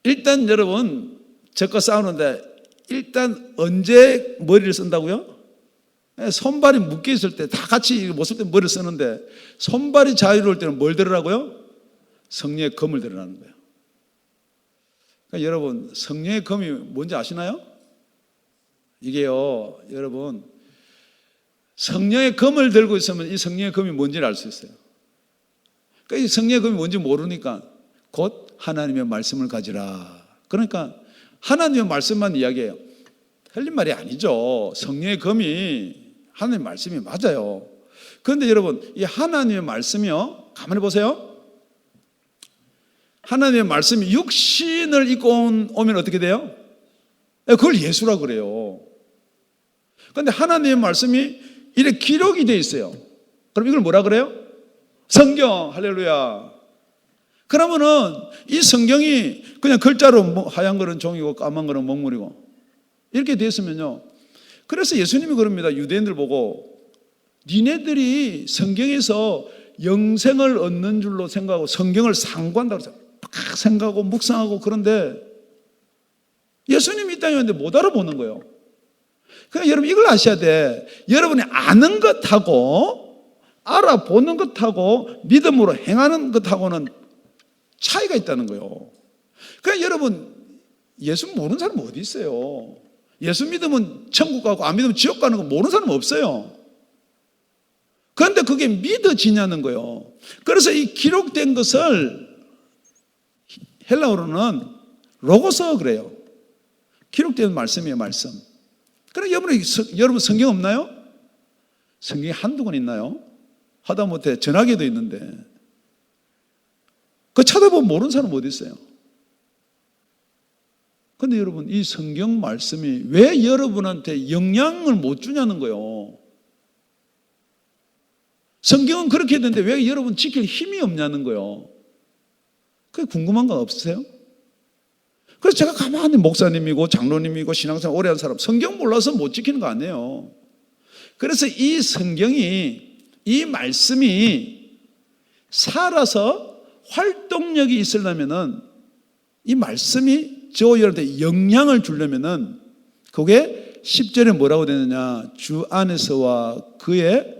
일단 여러분 적과 싸우는데 일단 언제 머리를 쓴다고요? 손발이 묶여 있을 때 다 같이 못 쓸 때 머리를 쓰는데 손발이 자유로울 때는 뭘 들으라고요? 성령의 검을 들으라는 거예요. 그러니까 여러분 성령의 검이 뭔지 아시나요? 이게요 여러분 성령의 검을 들고 있으면 이 성령의 검이 뭔지를 알 수 있어요. 그러니까 이 성령의 검이 뭔지 모르니까 곧 하나님의 말씀을 가지라. 그러니까 하나님의 말씀만 이야기해요. 틀린 말이 아니죠. 성령의 검이 하나님의 말씀이 맞아요. 그런데 여러분 이 하나님의 말씀이요 가만히 보세요. 하나님의 말씀이 육신을 입고 오면 어떻게 돼요? 그걸 예수라고 그래요. 그런데 하나님의 말씀이 이렇게 기록이 되어 있어요. 그럼 이걸 뭐라 그래요? 성경. 할렐루야. 그러면은 이 성경이 그냥 글자로 하얀 거는 종이고 까만 거는 먹물이고 이렇게 됐으면요. 그래서 예수님이 그럽니다. 유대인들 보고 니네들이 성경에서 영생을 얻는 줄로 생각하고 성경을 상고한다고 해서 막 생각하고 묵상하고 그런데 예수님이 이 땅에 왔는데 못 알아보는 거예요. 그러니까 여러분 이걸 아셔야 돼. 여러분이 아는 것하고 알아보는 것하고 믿음으로 행하는 것하고는 차이가 있다는 거예요. 그러니까 여러분 예수 모르는 사람 어디 있어요? 예수 믿으면 천국 가고 안 믿으면 지옥 가는 거 모르는 사람 없어요. 그런데 그게 믿어지냐는 거예요. 그래서 이 기록된 것을 헬라어로는 로고서 그래요. 기록된 말씀이에요, 말씀. 그럼 여러분 성경 없나요? 성경이 한두 권 있나요? 하다못해 전화기도 있는데 그 찾아보면 모르는 사람 어디 있어요? 그런데 여러분 이 성경 말씀이 왜 여러분한테 영향을 못 주냐는 거예요. 성경은 그렇게 했는데 왜 여러분 지킬 힘이 없냐는 거예요. 그게 궁금한 거 없으세요? 그래서 제가 가만히 목사님이고 장로님이고 신앙생활 오래 한 사람 성경 몰라서 못 지키는 거 아니에요. 그래서 이 성경이 이 말씀이 살아서 활동력이 있으려면은 이 말씀이 저 여러분한테 영향을 주려면은 그게 10절에 뭐라고 되느냐? 주 안에서와 그의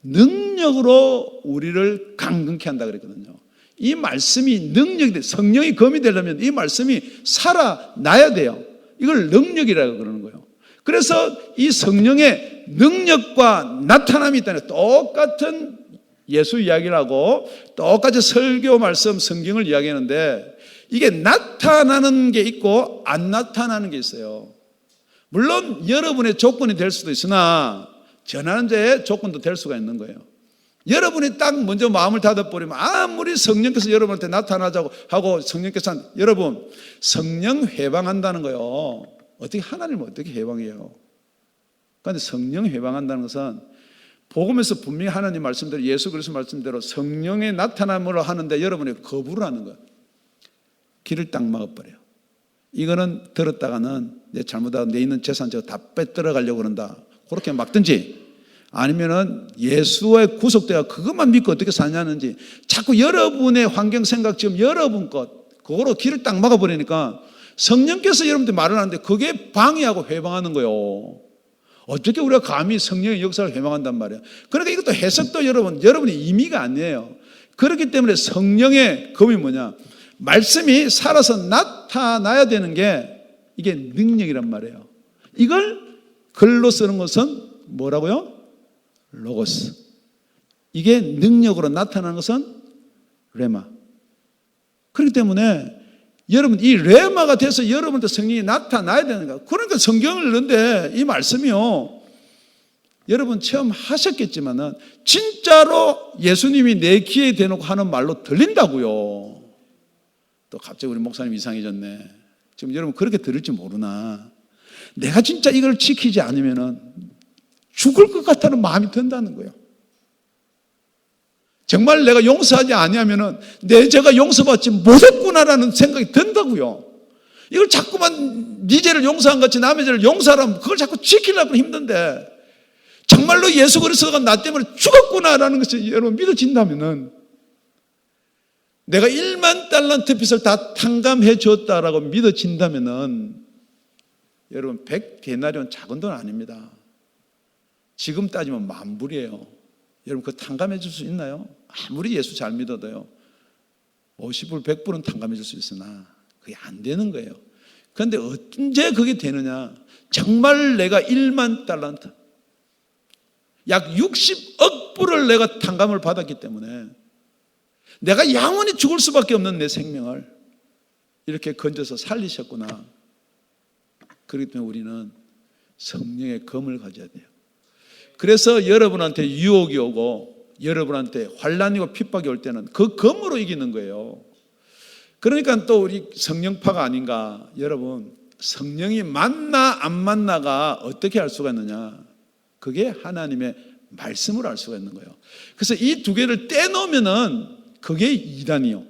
능력으로 우리를 강건케 한다 그랬거든요. 이 말씀이 능력이 돼. 성령이 검이 되려면 이 말씀이 살아나야 돼요. 이걸 능력이라고 그러는 거예요. 그래서 이 성령의 능력과 나타남이 있다는 똑같은 예수 이야기를 하고 똑같이 설교 말씀 성경을 이야기하는데 이게 나타나는 게 있고 안 나타나는 게 있어요. 물론 여러분의 조건이 될 수도 있으나 전하는 자의 조건도 될 수가 있는 거예요. 여러분이 딱 먼저 마음을 닫아버리면 아무리 성령께서 여러분한테 나타나자고 하고 성령께서 여러분 성령 회방한다는 거예요. 어떻게 하나님을 어떻게 회방해요? 그런데 성령 회방한다는 것은 복음에서 분명히 하나님 말씀대로 예수 그리스도 말씀대로 성령의 나타남으로 하는데 여러분이 거부를 하는 거예요. 길을 딱 막아버려요. 이거는 들었다가는 내 잘못하고 내 있는 재산 저거 다 빼들어 가려고 그런다. 그렇게 막든지 아니면은 예수의 구속되어 그것만 믿고 어떻게 사냐는지 자꾸 여러분의 환경 생각 지금 여러분 것 그거로 길을 딱 막아버리니까 성령께서 여러분들 말을 하는데 그게 방해하고 회방하는 거예요. 어떻게 우리가 감히 성령의 역사를 회방한단 말이에요. 그러니까 이것도 해석도 여러분의 임의가 아니에요. 그렇기 때문에 성령의 검이 뭐냐? 말씀이 살아서 나타나야 되는 게 이게 능력이란 말이에요. 이걸 글로 쓰는 것은 뭐라고요? 로고스. 이게 능력으로 나타나는 것은 레마. 그렇기 때문에 여러분 이 레마가 돼서 여러분한테 성령이 나타나야 되는 거예요. 그러니까 성경을 읽는데 이 말씀이요, 여러분 체험하셨겠지만은 진짜로 예수님이 내 귀에 대놓고 하는 말로 들린다고요. 또 갑자기 우리 목사님 이상해졌네. 지금 여러분 그렇게 들을지 모르나, 내가 진짜 이걸 지키지 않으면은 죽을 것 같다는 마음이 든다는 거예요. 정말 내가 용서하지 아니하면은 내 죄가 용서받지 못했구나라는 생각이 든다고요. 이걸 자꾸만 네 죄를 용서한 것 같이 남의 죄를 용서하라면 그걸 자꾸 지키려고 힘든데, 정말로 예수 그리스도가 나 때문에 죽었구나라는 것이 여러분 믿어진다면은, 내가 1만 달란트 빚을 다 탕감해 줬다라고 믿어진다면은, 여러분 100데나리온 작은 돈 아닙니다. 지금 따지면 만불이에요. 여러분 그거 탕감해 줄 수 있나요? 아무리 예수 잘 믿어도요, 50불 100불은 탕감해 줄 수 있으나 그게 안 되는 거예요. 그런데 언제 그게 되느냐, 정말 내가 1만 달란트, 약 60억 불을 내가 탕감을 받았기 때문에 내가 영원히 죽을 수밖에 없는 내 생명을 이렇게 건져서 살리셨구나. 그렇기 때문에 우리는 성령의 검을 가져야 돼요. 그래서 여러분한테 유혹이 오고 여러분한테 환난이고 핍박이 올 때는 그 검으로 이기는 거예요. 그러니까 또 우리 성령파가 아닌가. 여러분 성령이 만나 안 만나가 어떻게 알 수가 있느냐, 그게 하나님의 말씀으로 알 수가 있는 거예요. 그래서 이 두 개를 떼놓으면은 그게 이단이요,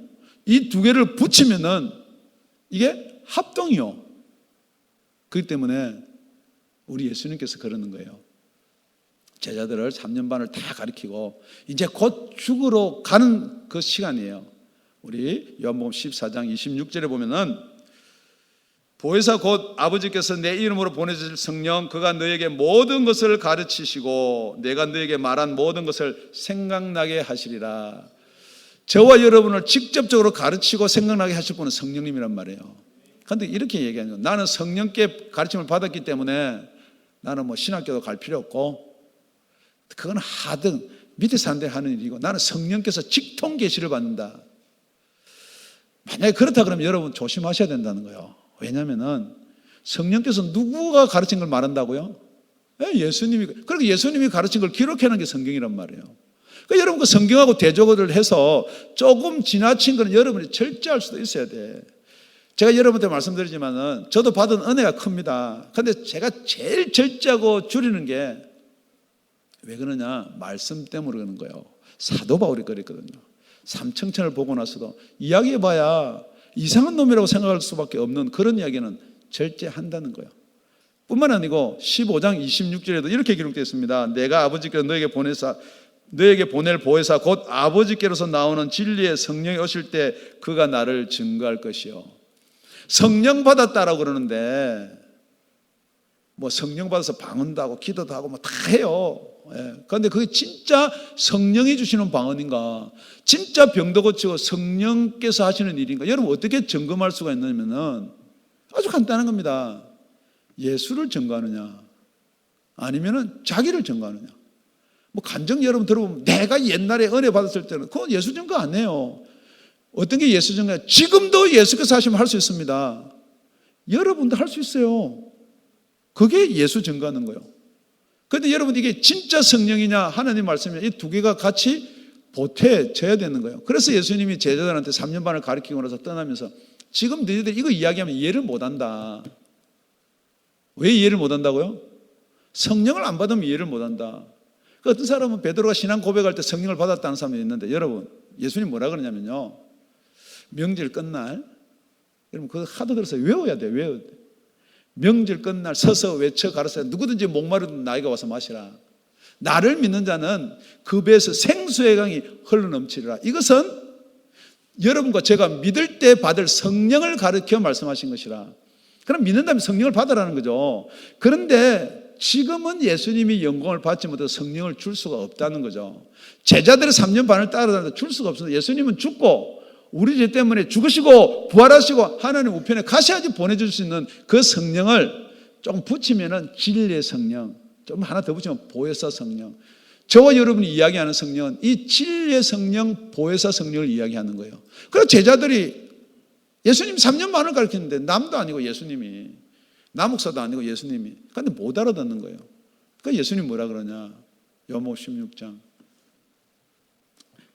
이 두 개를 붙이면은 이게 합동이요. 그렇기 때문에 우리 예수님께서 그러는 거예요. 제자들을 3년 반을 다 가르치고 이제 곧 죽으러 가는 그 시간이에요. 우리 요한복음 14장 26절에 보면은, 보혜사 곧 아버지께서 내 이름으로 보내주실 성령, 그가 너에게 모든 것을 가르치시고 내가 너에게 말한 모든 것을 생각나게 하시리라. 저와 여러분을 직접적으로 가르치고 생각나게 하실 분은 성령님이란 말이에요. 그런데 이렇게 얘기하는 거예요. 나는 성령께 가르침을 받았기 때문에 나는 뭐 신학교도 갈 필요 없고, 그건 하등 밑에 사람들이 하는 일이고, 나는 성령께서 직통 계시를 받는다. 만약에 그렇다 그러면 여러분 조심하셔야 된다는 거예요. 왜냐하면 성령께서 누구가 가르친 걸 말한다고요? 예수님이. 그리고 예수님이 가르친 걸 기록해놓은 게 성경이란 말이에요. 그러니까 여러분 그 성경하고 대조를 해서 조금 지나친 건 여러분이 절제할 수도 있어야 돼. 제가 여러분한테 말씀드리지만은 저도 받은 은혜가 큽니다. 그런데 제가 제일 절제하고 줄이는 게 왜 그러냐, 말씀 때문에 그러는 거예요. 사도 바울이 그랬거든요. 삼청천을 보고 나서도 이야기해봐야 이상한 놈이라고 생각할 수밖에 없는 그런 이야기는 절제한다는 거예요. 뿐만 아니고 15장 26절에도 이렇게 기록되어 있습니다. 내가 아버지께로 너에게 보낼 보혜사 곧 아버지께로서 나오는 진리의 성령이 오실 때 그가 나를 증거할 것이요. 성령 받았다라고 그러는데 뭐 성령 받아서 방언도 하고 기도도 하고 뭐 다 해요. 그런데 그게 진짜 성령이 주시는 방언인가, 진짜 병도 고치고 성령께서 하시는 일인가, 여러분 어떻게 점검할 수가 있냐면은 아주 간단한 겁니다. 예수를 증거하느냐 아니면은 자기를 증거하느냐. 뭐 간증 여러분 들어보면 내가 옛날에 은혜 받았을 때는 그건 예수 증거 안 해요. 어떤 게 예수 증거예요? 지금도 예수께서 하시면 할 수 있습니다. 여러분도 할 수 있어요. 그게 예수 증거하는 거예요. 그런데 여러분 이게 진짜 성령이냐 하나님 말씀이냐, 이 두 개가 같이 보태져야 되는 거예요. 그래서 예수님이 제자들한테 3년 반을 가르치고 나서 떠나면서 지금 너희들 이거 이야기하면 이해를 못한다. 왜 이해를 못한다고요? 성령을 안 받으면 이해를 못한다. 그 어떤 사람은 베드로가 신앙 고백할 때 성령을 받았다는 사람이 있는데, 여러분 예수님 뭐라 그러냐면요, 명절 끝날, 여러분 그거 하도 들어서 외워야 돼요. 외워야 돼. 명절 끝날 서서 외쳐 가르쳐 누구든지 목마르든 나에게 와서 마시라. 나를 믿는 자는 그 배에서 생수의 강이 흘러넘치리라. 이것은 여러분과 제가 믿을 때 받을 성령을 가르쳐 말씀하신 것이라. 그럼 믿는다면 성령을 받으라는 거죠. 그런데 지금은 예수님이 영광을 받지 못해서 성령을 줄 수가 없다는 거죠. 제자들이 3년 반을 따라다니는데 줄 수가 없어서 예수님은 죽고 우리 죄 때문에 죽으시고 부활하시고 하나님 우편에 가셔야지 보내줄 수 있는 그 성령을 조금 붙이면은 진리의 성령, 좀 하나 더 붙이면 보혜사 성령, 저와 여러분이 이야기하는 성령은 이 진리의 성령, 보혜사 성령을 이야기하는 거예요. 그래서 제자들이 예수님 3년 반을 가르쳤는데 남도 아니고 예수님이, 남목사도 아니고 예수님이, 그런데 못 알아듣는 거예요. 그러니까 예수님 뭐라 그러냐, 요한복음 16장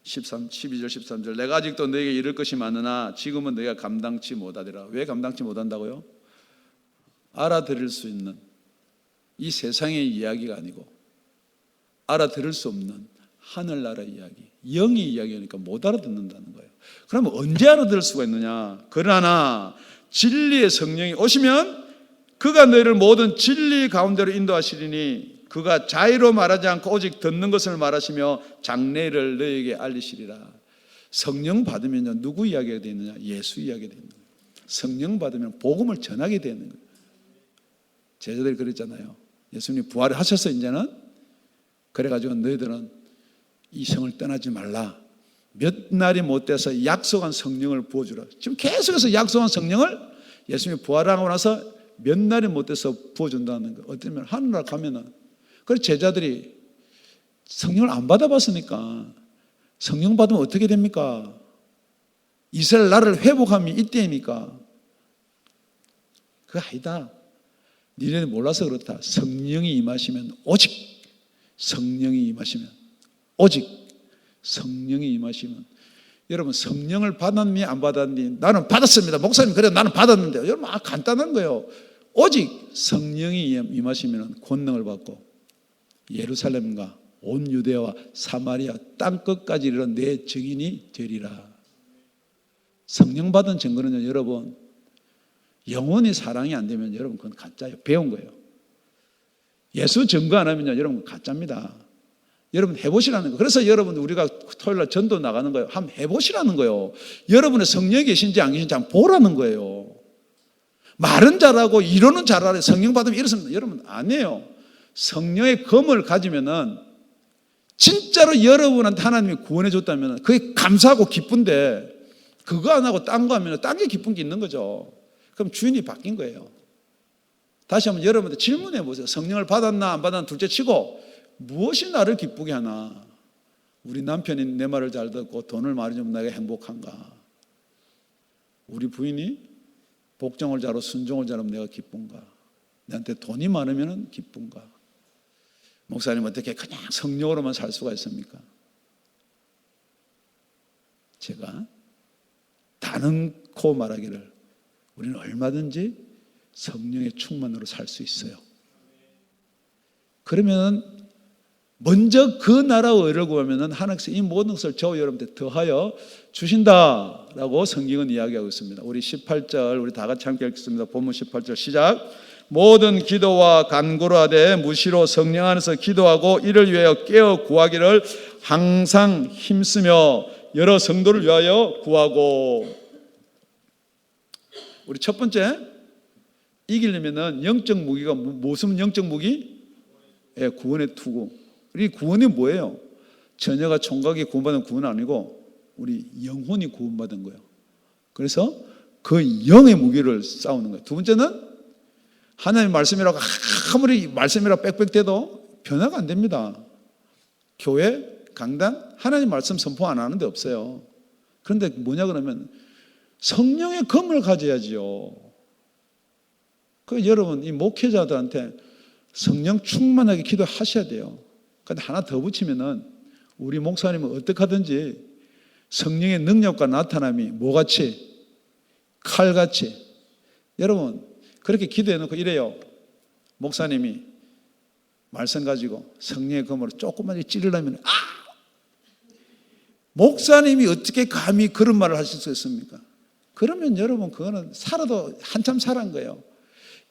12절 13절, 내가 아직도 너에게 이를 것이 많으나 지금은 너희가 감당치 못하리라. 왜 감당치 못한다고요? 알아들을 수 있는 이 세상의 이야기가 아니고 알아들을 수 없는 하늘나라 이야기, 영의 이야기니까 못 알아듣는다는 거예요. 그러면 언제 알아들을 수가 있느냐? 그러나 진리의 성령이 오시면 그가 너희를 모든 진리 가운데로 인도하시리니 그가 자의로 말하지 않고 오직 듣는 것을 말하시며 장래를 너희에게 알리시리라. 성령 받으면 누구 이야기가 되느냐? 예수 이야기가 되는 거예요. 성령 받으면 복음을 전하게 되는 거예요. 제자들이 그랬잖아요. 예수님이 부활을 하셔서 이제는 그래가지고 너희들은 이 성을 떠나지 말라. 몇 날이 못 돼서 약속한 성령을 부어주라. 지금 계속해서 약속한 성령을 예수님이 부활하고 나서 몇 날이 못 돼서 부어준다는 거예요. 어쩌면 하늘나라 가면은, 그래서 제자들이 성령을 안 받아봤으니까 성령 받으면 어떻게 됩니까? 이스라엘 나라를 회복함이 이때이니까. 그거 아니다. 니네는 몰라서 그렇다. 성령이 임하시면 오직, 성령이 임하시면 오직, 성령이 임하시면, 여러분 성령을 받았니 안 받았니? 나는 받았습니다. 목사님 그래 나는 받았는데. 여러분 간단한 거예요. 오직 성령이 임하시면 권능을 받고 예루살렘과 온 유대와 사마리아 땅끝까지 이르러 내 증인이 되리라. 성령 받은 증거는요, 여러분 영원히 사랑이 안 되면 여러분 그건 가짜예요. 배운 거예요. 예수 증거 안 하면요, 여러분 가짜입니다. 여러분 해보시라는 거예요. 그래서 여러분 우리가 토요일날 전도 나가는 거예요. 한번 해보시라는 거예요. 여러분의 성령이 계신지 안 계신지 한번 보라는 거예요. 말은 잘하고 이론은 잘하래. 성령 받으면 이렇습니다. 여러분 안 해요. 성령의 검을 가지면은 진짜로 여러분한테 하나님이 구원해 줬다면 그게 감사하고 기쁜데, 그거 안 하고 딴 거 하면 딴 게 기쁜 게 있는 거죠. 그럼 주인이 바뀐 거예요. 다시 한번 여러분한테 질문해 보세요. 성령을 받았나 안 받았나 둘째 치고 무엇이 나를 기쁘게 하나? 우리 남편이 내 말을 잘 듣고 돈을 많이 주면 내가 행복한가? 우리 부인이 복종을 잘하고 순종을 잘하면 내가 기쁜가? 내한테 돈이 많으면 기쁜가? 목사님 어떻게 그냥 성령으로만 살 수가 있습니까? 제가 단언코 말하기를 우리는 얼마든지 성령의 충만으로 살 수 있어요. 그러면 먼저 그 나라와 의를 구하면 하나님께서 이 모든 것을 저와 여러분한테 더하여 주신다라고 성경은 이야기하고 있습니다. 우리 18절 우리 다 같이 함께 읽겠습니다. 본문 18절 시작. 모든 기도와 간구를 하되 무시로 성령 안에서 기도하고 이를 위하여 깨어 구하기를 항상 힘쓰며 여러 성도를 위하여 구하고. 우리 첫 번째, 이기려면은 영적 무기가 무슨 영적 무기? 예, 구원의 투구. 이 구원이 뭐예요? 자녀가 총각이 구원받은 구원은 아니고 우리 영혼이 구원받은 거예요. 그래서 그 영의 무기를 싸우는 거예요. 두 번째는 하나님 말씀이라고 아무리 말씀이라고 빽빽대도 변화가 안 됩니다. 교회, 강단, 하나님 말씀 선포 안 하는 데 없어요. 그런데 뭐냐 그러면 성령의 검을 가져야지요. 그 여러분 이 목회자들한테 성령 충만하게 기도하셔야 돼요. 근데 하나 더 붙이면은 우리 목사님은 어떻게 하든지 성령의 능력과 나타남이 뭐같이? 칼같이. 여러분 그렇게 기도해 놓고 이래요. 목사님이 말씀 가지고 성령의 검으로 조금만 찌르려면 목사님이 어떻게 감히 그런 말을 하실 수 있습니까? 그러면 여러분 그거는 살아도 한참 살아한 거예요.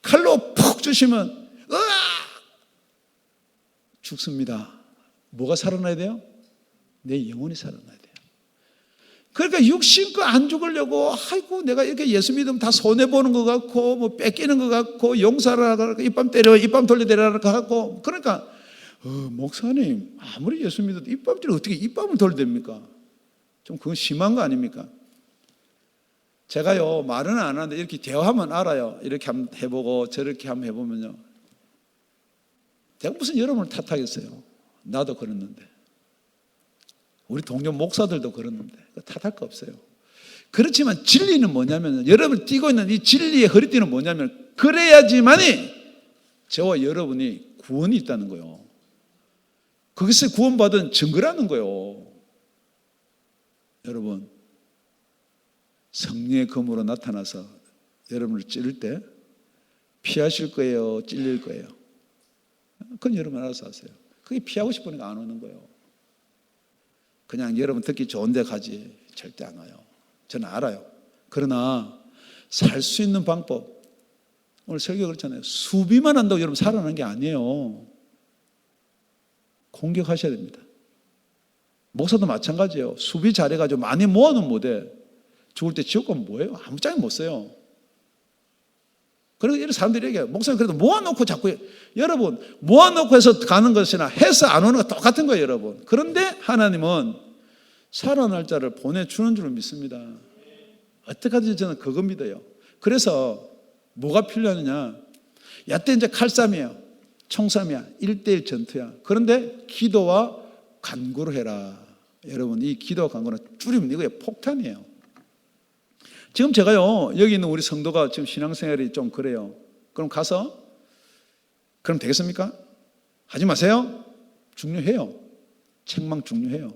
칼로 푹 주시면 죽습니다. 뭐가 살아나야 돼요? 내 영혼이 살아나야 돼요. 그러니까 육신껏 안 죽으려고 아이고 내가 이렇게 예수 믿으면 다 손해보는 것 같고 뭐 뺏기는 것 같고 용서를 하라고 입밤 때려 입밤 돌려대라고 하고 그러니까 목사님 아무리 예수 믿어도 입밤 어떻게 입밤을 돌려댑니까? 좀 그건 심한 거 아닙니까? 제가요 말은 안 하는데 이렇게 대화하면 알아요. 이렇게 한번 해보고 저렇게 한번 해보면요 제가 무슨 여러분을 탓하겠어요. 나도 그랬는데, 우리 동료 목사들도 그랬는데 탓할 거 없어요. 그렇지만 진리는 뭐냐면, 여러분이 뛰고 있는 이 진리의 허리띠는 뭐냐면, 그래야지만이 저와 여러분이 구원이 있다는 거예요. 거기서 구원받은 증거라는 거예요. 여러분, 성령의 검으로 나타나서 여러분을 찌를 때 피하실 거예요, 찔릴 거예요? 그건 여러분 알아서 하세요. 그게 피하고 싶으니까 안 오는 거예요. 그냥 여러분 듣기 좋은 데 가지 절대 안 와요. 저는 알아요. 그러나 살 수 있는 방법, 오늘 설교 그렇잖아요. 수비만 한다고 여러분 살아나는 게 아니에요. 공격하셔야 됩니다. 목사도 마찬가지예요. 수비 잘해가지고 많이 모아놓은 못해. 죽을 때 지옥 가면 뭐예요? 아무 짝이 못 써요. 그래서 이런 사람들이 얘기해요. 목사님 그래도 모아놓고 자꾸, 여러분 모아놓고 해서 가는 것이나 해서 안 오는 거 똑같은 거예요, 여러분. 그런데 하나님은 살아날 자를 보내주는 줄 믿습니다. 어떻게 하든지 저는 그거 믿어요. 그래서 뭐가 필요하느냐? 야때 이제 칼싸움이에요. 총싸움이야. 1대1 전투야. 그런데 기도와 간구로 해라. 여러분, 이 기도와 간구는 줄이면 이거에 폭탄이에요. 지금 제가요, 여기 있는 우리 성도가 지금 신앙생활이 좀 그래요. 그럼 가서, 그럼 되겠습니까? 하지 마세요. 중요해요. 책망 중요해요.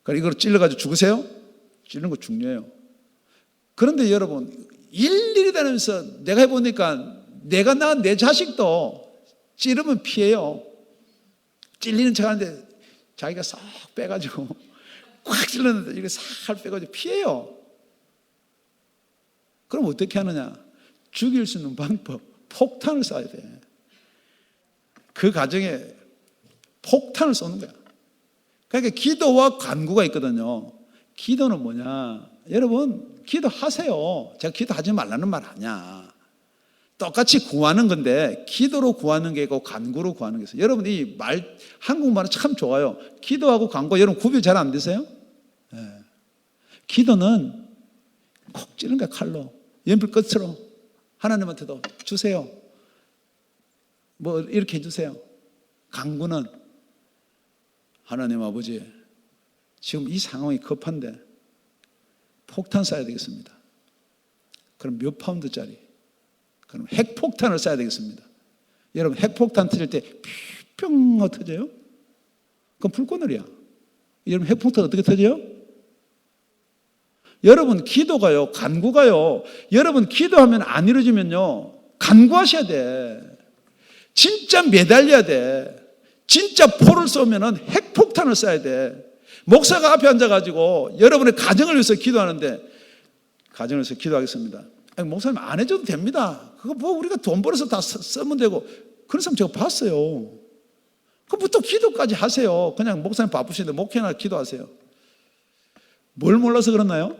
그러니까 이걸 찔러가지고 죽으세요? 찔르는 거 중요해요. 그런데 여러분, 일일이 다니면서 내가 해보니까 내가 낳은 내 자식도 찌르면 피해요. 찔리는 척 하는데 자기가 싹 빼가지고 꽉 찔렀는데 이렇게 살 빼가지고 피해요. 그럼 어떻게 하느냐? 죽일 수 있는 방법, 폭탄을 쏴야 돼. 그 가정에 폭탄을 쏘는 거야. 그러니까 기도와 간구가 있거든요. 기도는 뭐냐? 여러분, 기도하세요. 제가 기도하지 말라는 말 아니야. 똑같이 구하는 건데 기도로 구하는 게 있고 간구로 구하는 게 있어요. 여러분, 이 말, 한국말은 참 좋아요. 기도하고 간구, 여러분 구별 잘 안 되세요? 네. 기도는 콕 찌르는 거야, 칼로. 연필 끝으로. 하나님한테도 주세요. 뭐 이렇게 해주세요. 간구는 하나님 아버지, 지금 이 상황이 급한데 폭탄 쏴야 되겠습니다. 그럼 몇 파운드짜리? 그럼 핵폭탄을 쏴야 되겠습니다. 여러분, 핵폭탄 터질 때 뿅 터져요? 그럼 불꽃놀이야. 여러분, 핵폭탄 어떻게 터져요? 여러분, 기도가요, 간구가요, 여러분 기도하면 안 이루어지면요, 간구하셔야 돼. 진짜 매달려야 돼. 진짜 포를 쏘면은 핵폭탄을 쏴야 돼. 목사가 앞에 앉아가지고 여러분의 가정을 위해서 기도하는데, 가정을 위해서 기도하겠습니다. 아니, 목사님 안 해줘도 됩니다. 그거 뭐 우리가 돈 벌어서 다 쓰면 되고. 그런 사람 제가 봤어요. 그부터 기도까지 하세요. 그냥 목사님 바쁘신데 목회나 기도하세요. 뭘 몰라서 그러나요?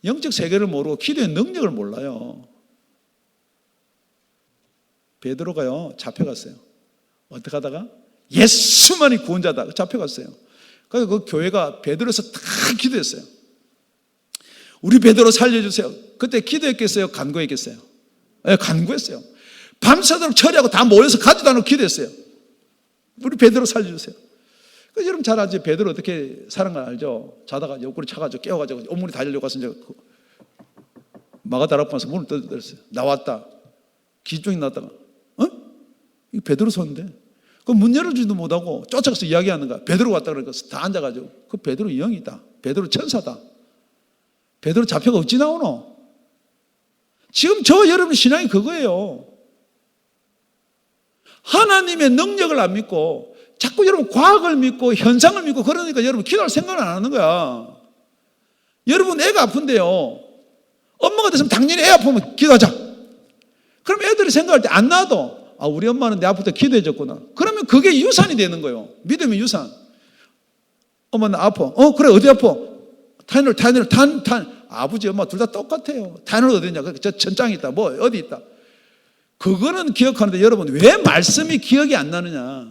영적 세계를 모르고 기도의 능력을 몰라요. 베드로가요, 잡혀갔어요. 어떻게 하다가? 예수만이 구원자다. 잡혀갔어요. 그래서 그 교회가 베드로에서 다 기도했어요. 우리 베드로 살려주세요. 그때 기도했겠어요? 간구했겠어요? 네, 간구했어요. 밤새도록 처리하고 다 모여서 가지도 않고 기도했어요. 우리 베드로 살려주세요. 그 여러분 잘 알지? 베드로 어떻게 사는 걸 알죠? 자다가 옆구리 차가지고 깨워가지고 온문이 다 열려고 가서 이제 마가다락방에서 문을 뜯었어요. 나왔다. 기종이 나왔다가, 이거 베드로 손인데. 그 문 열어주지도 못하고 쫓아가서 이야기하는 거야. 베드로 왔다 그러니까 다 앉아가지고, 그 베드로 영이다. 베드로 천사다. 베드로 잡혀가 어찌 나오노? 지금 저 여러분 신앙이 그거예요. 하나님의 능력을 안 믿고 자꾸 여러분 과학을 믿고 현상을 믿고 그러니까 여러분 기도할 생각을 안 하는 거야. 여러분 애가 아픈데요, 엄마가 됐으면 당연히 애 아프면 기도하자. 그럼 애들이 생각할 때 안 나도, 아, 우리 엄마는 내 아플 때 기도해 줬구나. 그러면 그게 유산이 되는 거예요. 믿음의 유산. 엄마 나 아파. 그래, 어디 아파? 타이널, 아버지 엄마 둘 다 똑같아요. 타이널 어디 있냐? 저 천장이 있다. 뭐 어디 있다. 그거는 기억하는데 여러분, 왜 말씀이 기억이 안 나느냐?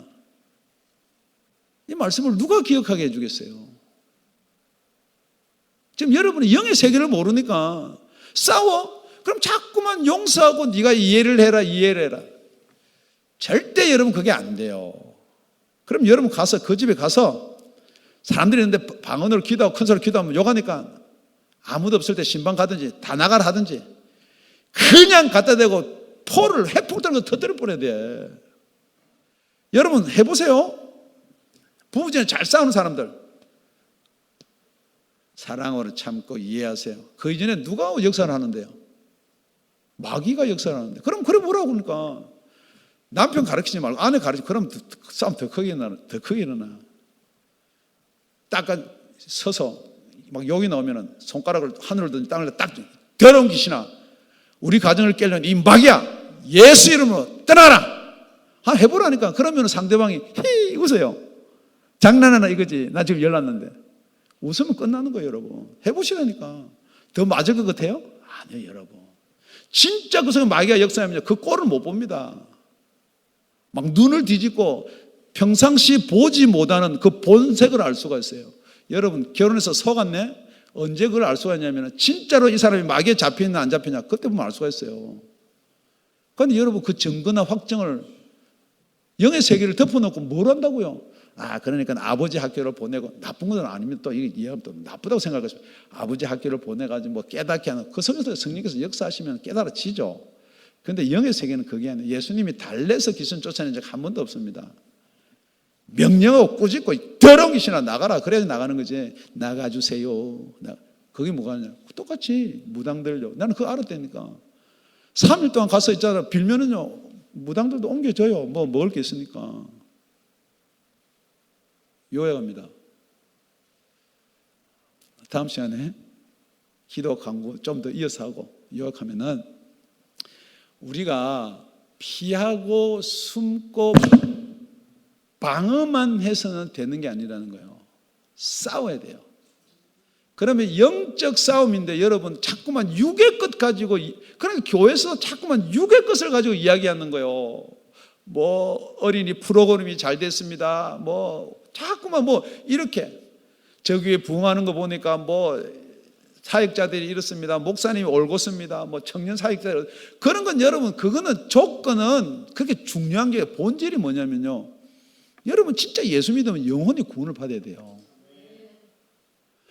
이 말씀을 누가 기억하게 해주겠어요? 지금 여러분이 영의 세계를 모르니까 싸워? 그럼 자꾸만 용서하고 네가 이해를 해라. 절대 여러분 그게 안 돼요. 그럼 여러분 가서 그 집에 가서 사람들이 있는데 방언으로 기도하고 큰 소리로 기도하면 욕하니까 아무도 없을 때 신방 가든지 다 나가라 하든지 그냥 갖다 대고 포를 핵폭 들고 터뜨려 버려야 돼. 여러분 해보세요. 부부간에 잘 싸우는 사람들 사랑으로 참고 이해하세요. 그 이전에 누가 역사를 하는데요? 마귀가 역사를 하는데. 그럼 그래 보라고. 그러니까 남편 가르치지 말고 아내 가르치지. 그럼 싸움 더 크게 일어나. 딱 서서 막 욕이 나오면은 손가락을 하늘을 든지 땅을 딱 더러운 귀신아, 우리 가정을 깨려는 이 마귀야, 예수 이름으로 떠나라. 해보라니까. 그러면 상대방이 히 웃어요. 장난하나 이거지. 나 지금 열났는데. 웃으면 끝나는 거예요, 여러분. 해보시라니까. 더 맞을 것 같아요? 아니요, 여러분. 진짜 그 속에 마귀가 역사하면요, 그 꼴을 못 봅니다. 막 눈을 뒤집고 평상시 보지 못하는 그 본색을 알 수가 있어요. 여러분, 결혼해서 속았네? 언제 그걸 알 수가 있냐면 진짜로 이 사람이 마귀에 잡혀있나 안 잡혀있나 그때 보면 알 수가 있어요. 그런데 여러분 그 증거나 확정을 영의 세계를 덮어놓고 뭘 한다고요? 그러니까 아버지 학교를 보내고 나쁜 건 아니면 또 이게 이해하면 또 나쁘다고 생각하시면 아버지 학교를 보내가지고 뭐 깨닫게 하는 그 속에서 성령께서 역사하시면 깨달아지죠. 그런데 영의 세계는 그게 아니에요. 예수님이 달래서 귀신 쫓아낸 적 한 번도 없습니다. 명령하고 꾸짖고 더러운 귀신아 나가라. 그래야지 나가는 거지. 나가주세요. 그게 뭐가 아니냐. 똑같이 무당들요. 나는 그거 알았다니까. 3일 동안 가서 있잖아. 빌면은요 무당들도 옮겨줘요. 뭐 먹을 게 있으니까. 요약합니다. 다음 시간에 기도 강구 좀 더 이어서 하고 요약하면은 우리가 피하고 숨고 방어만 해서는 되는 게 아니라는 거예요. 싸워야 돼요. 그러면 영적 싸움인데 여러분 자꾸만 육의 것 가지고, 그러니까 교회에서 자꾸만 육의 것을 가지고 이야기하는 거예요. 뭐 어린이 프로그램이 잘 됐습니다. 뭐 자꾸만 뭐 이렇게 저 교회 부흥하는 거 보니까 뭐 사역자들이 이렇습니다. 목사님이 올곧습니다. 뭐 청년 사역자들, 그런 건 여러분 그거는 조건은 그렇게 중요한 게 본질이 뭐냐면요. 여러분 진짜 예수 믿으면 영혼이 구원을 받아야 돼요.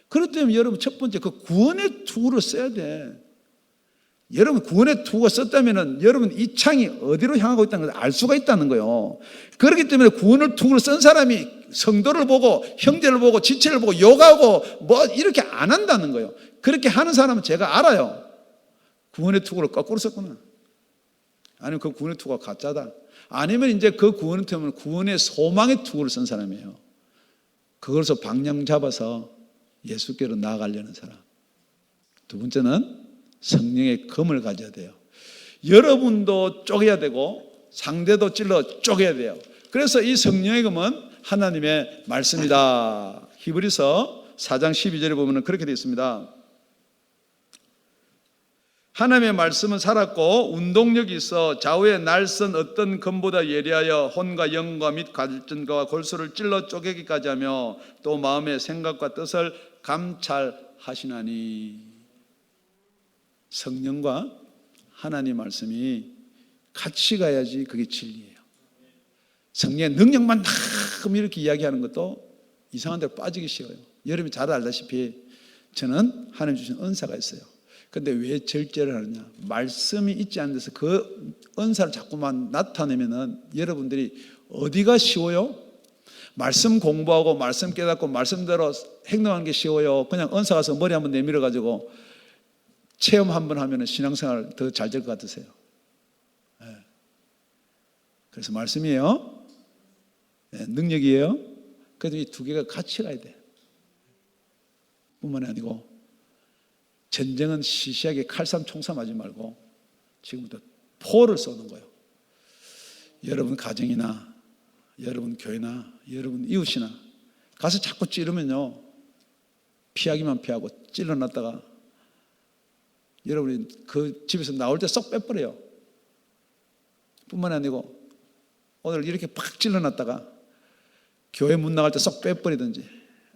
그렇기 때문에 여러분 첫 번째 그 구원의 투구를 써야 돼. 여러분 구원의 투구가 썼다면 여러분 이 창이 어디로 향하고 있다는 걸 알 수가 있다는 거예요. 그렇기 때문에 구원의 투구를 쓴 사람이 성도를 보고 형제를 보고 지체를 보고 욕하고 뭐 이렇게 안 한다는 거예요. 그렇게 하는 사람은 제가 알아요. 구원의 투구를 거꾸로 썼구나. 아니면 그 구원의 투구가 가짜다. 아니면 이제 그 구원의 투구는 구원의 소망의 투구를 쓴 사람이에요. 그걸서 방향 잡아서 예수께로 나아가려는 사람. 두 번째는 성령의 검을 가져야 돼요. 여러분도 쪼개야 되고 상대도 찔러 쪼개야 돼요. 그래서 이 성령의 검은 하나님의 말씀이다. 히브리서 4장 12절에 보면 그렇게 되어 있습니다. 하나님의 말씀은 살았고 운동력이 있어 좌우의 날선 어떤 검보다 예리하여 혼과 영과 및 갈증과 골수를 찔러 쪼개기까지 하며 또 마음의 생각과 뜻을 감찰하시나니. 성령과 하나님 말씀이 같이 가야지 그게 진리예요. 성령의 능력만 막 이렇게 이야기하는 것도 이상한 데로 빠지기 쉬워요. 여러분이 잘 알다시피 저는 하나님 주신 은사가 있어요. 그런데 왜 절제를 하느냐? 말씀이 있지 않은 데서 그 은사를 자꾸만 나타내면은 여러분들이 어디가 쉬워요? 말씀 공부하고 말씀 깨닫고 말씀대로 행동하는 게 쉬워요? 그냥 은사 가서 머리 한번 내밀어 가지고 체험 한번 하면 신앙생활 더 잘 될 것 같으세요? 네. 그래서 말씀이에요. 네, 능력이에요. 그래도 이 두 개가 같이 가야 돼. 뿐만이 아니고 전쟁은 시시하게 칼싸움 총싸움 하지 말고 지금부터 포를 쏘는 거예요. 여러분 가정이나 여러분 교회나 여러분 이웃이나 가서 자꾸 찌르면요 피하기만 피하고 찔러놨다가 여러분이 그 집에서 나올 때 쏙 빼버려요. 뿐만 아니고 오늘 이렇게 팍 찔러놨다가 교회 문 나갈 때 쏙 빼버리든지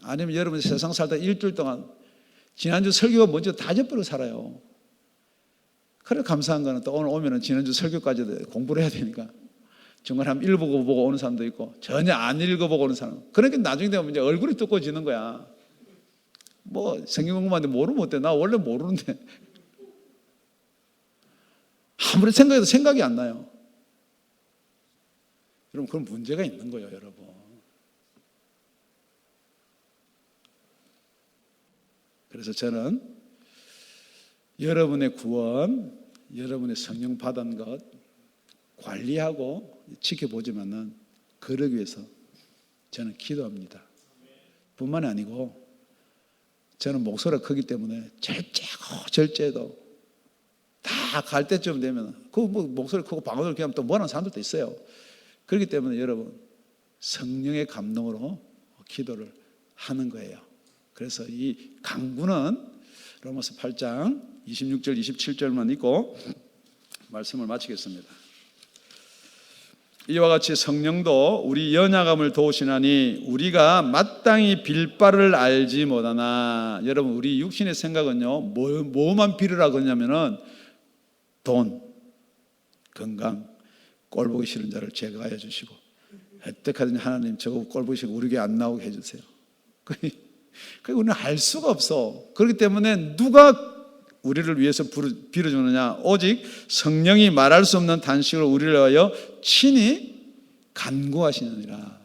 아니면 여러분 세상 살다 일주일 동안 지난주 설교가 먼저 다 잊어버리고 살아요. 그래 감사한 거는 또 오늘 오면은 지난주 설교까지 공부를 해야 되니까 정말 한번 읽어보고 오는 사람도 있고 전혀 안 읽어보고 오는 사람. 그러니까 나중에 되면 이제 얼굴이 두꺼워지는 거야. 뭐 성경 공부하는데 모르면 어때? 나 원래 모르는데 아무리 생각해도 생각이 안 나요. 여러분, 그런 문제가 있는 거예요, 여러분. 그래서 저는 여러분의 구원, 여러분의 성령 받은 것 관리하고 지켜보지만은 그러기 위해서 저는 기도합니다. 뿐만 아니고 저는 목소리가 크기 때문에 절제도 다 갈 때쯤 되면 그 뭐 목소리 크고 방언을 그냥 또 뭐라는 사람들도 있어요. 그렇기 때문에 여러분 성령의 감동으로 기도를 하는 거예요. 그래서 이 강구는 로마서 8장 26절 27절만 읽고 말씀을 마치겠습니다. 이와 같이 성령도 우리 연약함을 도우시나니 우리가 마땅히 빌 바를 알지 못하나. 여러분, 우리 육신의 생각은요 뭐만 빌으라 그러냐면은 돈, 건강, 꼴 보기 싫은 자를 제거하여 주시고 어떡하든지 하나님 저거 꼴 보기 싫고 우리 교회 안 나오게 해주세요. 그러니까 우리는 알 수가 없어. 그렇기 때문에 누가 우리를 위해서 빌어주느냐? 오직 성령이 말할 수 없는 탄식으로 우리를 위하여 친히 간구하시느니라.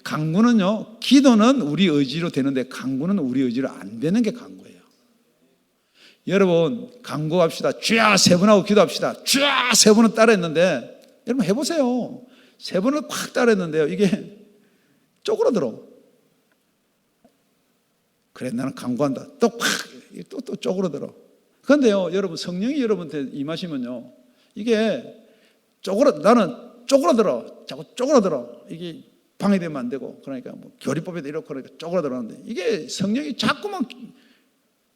간구는요, 기도는 우리 의지로 되는데 간구는 우리 의지로 안 되는 게 간구예요. 여러분, 간구합시다. 주야 세 번 하고 기도합시다. 주야 세 번은 따라했는데, 여러분 해보세요. 세 번을 콱 따라했는데요, 이게 쪼그라들어. 그래, 나는 간구한다. 또 콱, 또 쪼그라들어. 그런데요, 여러분, 성령이 여러분한테 임하시면요, 이게 나는 쪼그라들어. 자꾸 쪼그라들어. 이게 방해되면 안 되고, 그러니까 뭐 교리법에도 이렇고 그러니까 쪼그라들었는데, 이게 성령이 자꾸만,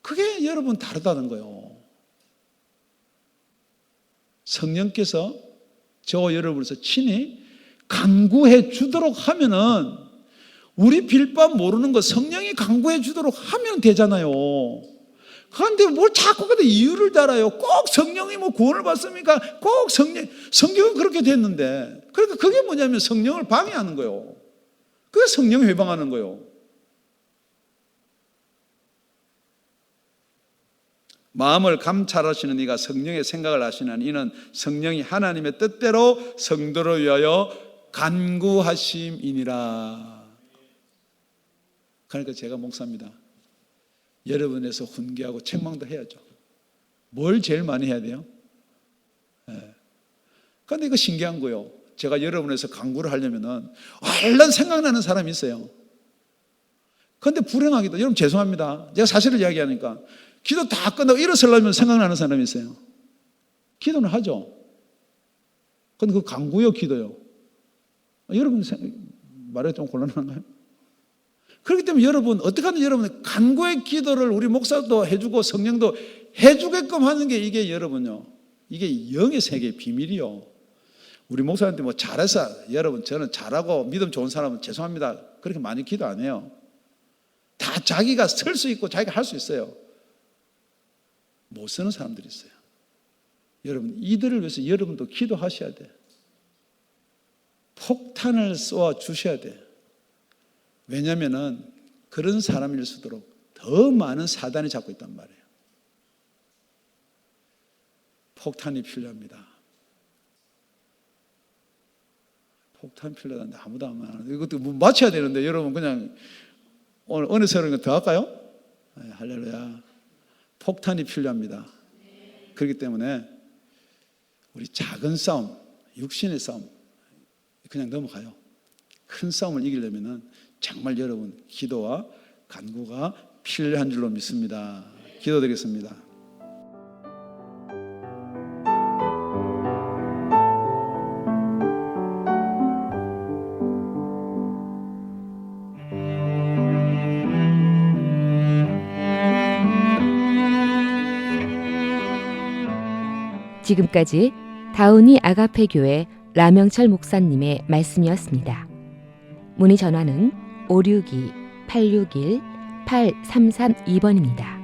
그게 여러분 다르다는 거예요. 성령께서 저와 여러분에서 친히 간구해 주도록 하면은, 우리 빌바 모르는 거 성령이 간구해 주도록 하면 되잖아요. 그런데 뭘 자꾸 근데 이유를 달아요. 꼭 성령이 뭐 구원을 받습니까? 꼭 성경은 그렇게 됐는데. 그러니까 그게 뭐냐면 성령을 방해하는 거예요. 그게 성령 회방하는 거예요. 마음을 감찰하시는 이가 성령의 생각을 하시는 이는 성령이 하나님의 뜻대로 성도를 위하여 간구하심이니라. 그러니까 제가 목사입니다. 여러분에서 훈계하고 책망도 해야죠. 뭘 제일 많이 해야 돼요? 그런데 이거 신기한 거요. 제가 여러분에서 간구를 하려면은 얼른 생각나는 사람이 있어요. 그런데 불행하게도, 여러분 죄송합니다. 제가 사실을 이야기하니까 기도 다 끝나고 일어서려면 생각나는 사람이 있어요. 기도는 하죠. 그런데 그 간구요, 기도요. 여러분 말이 좀 곤란한가요? 그렇기 때문에 여러분, 어떻게 하면 여러분 간구의 기도를 우리 목사도 해주고 성령도 해주게끔 하는 게 이게 여러분요, 이게 영의 세계의 비밀이요. 우리 목사한테 뭐 잘해서, 여러분 저는 잘하고 믿음 좋은 사람은 죄송합니다. 그렇게 많이 기도 안 해요. 다 자기가 쓸 수 있고 자기가 할 수 있어요. 못 쓰는 사람들이 있어요. 여러분, 이들을 위해서 여러분도 기도하셔야 돼. 폭탄을 쏘아 주셔야 돼. 왜냐하면 그런 사람일수록 더 많은 사단이 잡고 있단 말이에요. 폭탄이 필요합니다. 폭탄 필요한데 아무도 안 하는. 이것도 뭐 맞춰야 되는데 여러분 그냥 오늘 어느 설은 더 할까요? 네, 할렐루야. 폭탄이 필요합니다. 그렇기 때문에 우리 작은 싸움, 육신의 싸움 그냥 넘어가요. 큰 싸움을 이기려면은 정말 여러분 기도와 간구가 필요한 줄로 믿습니다. 기도드리겠습니다. 지금까지 다운이 아가페 교회 라명철 목사님의 말씀이었습니다. 문의 전화는 562-861-8332번입니다.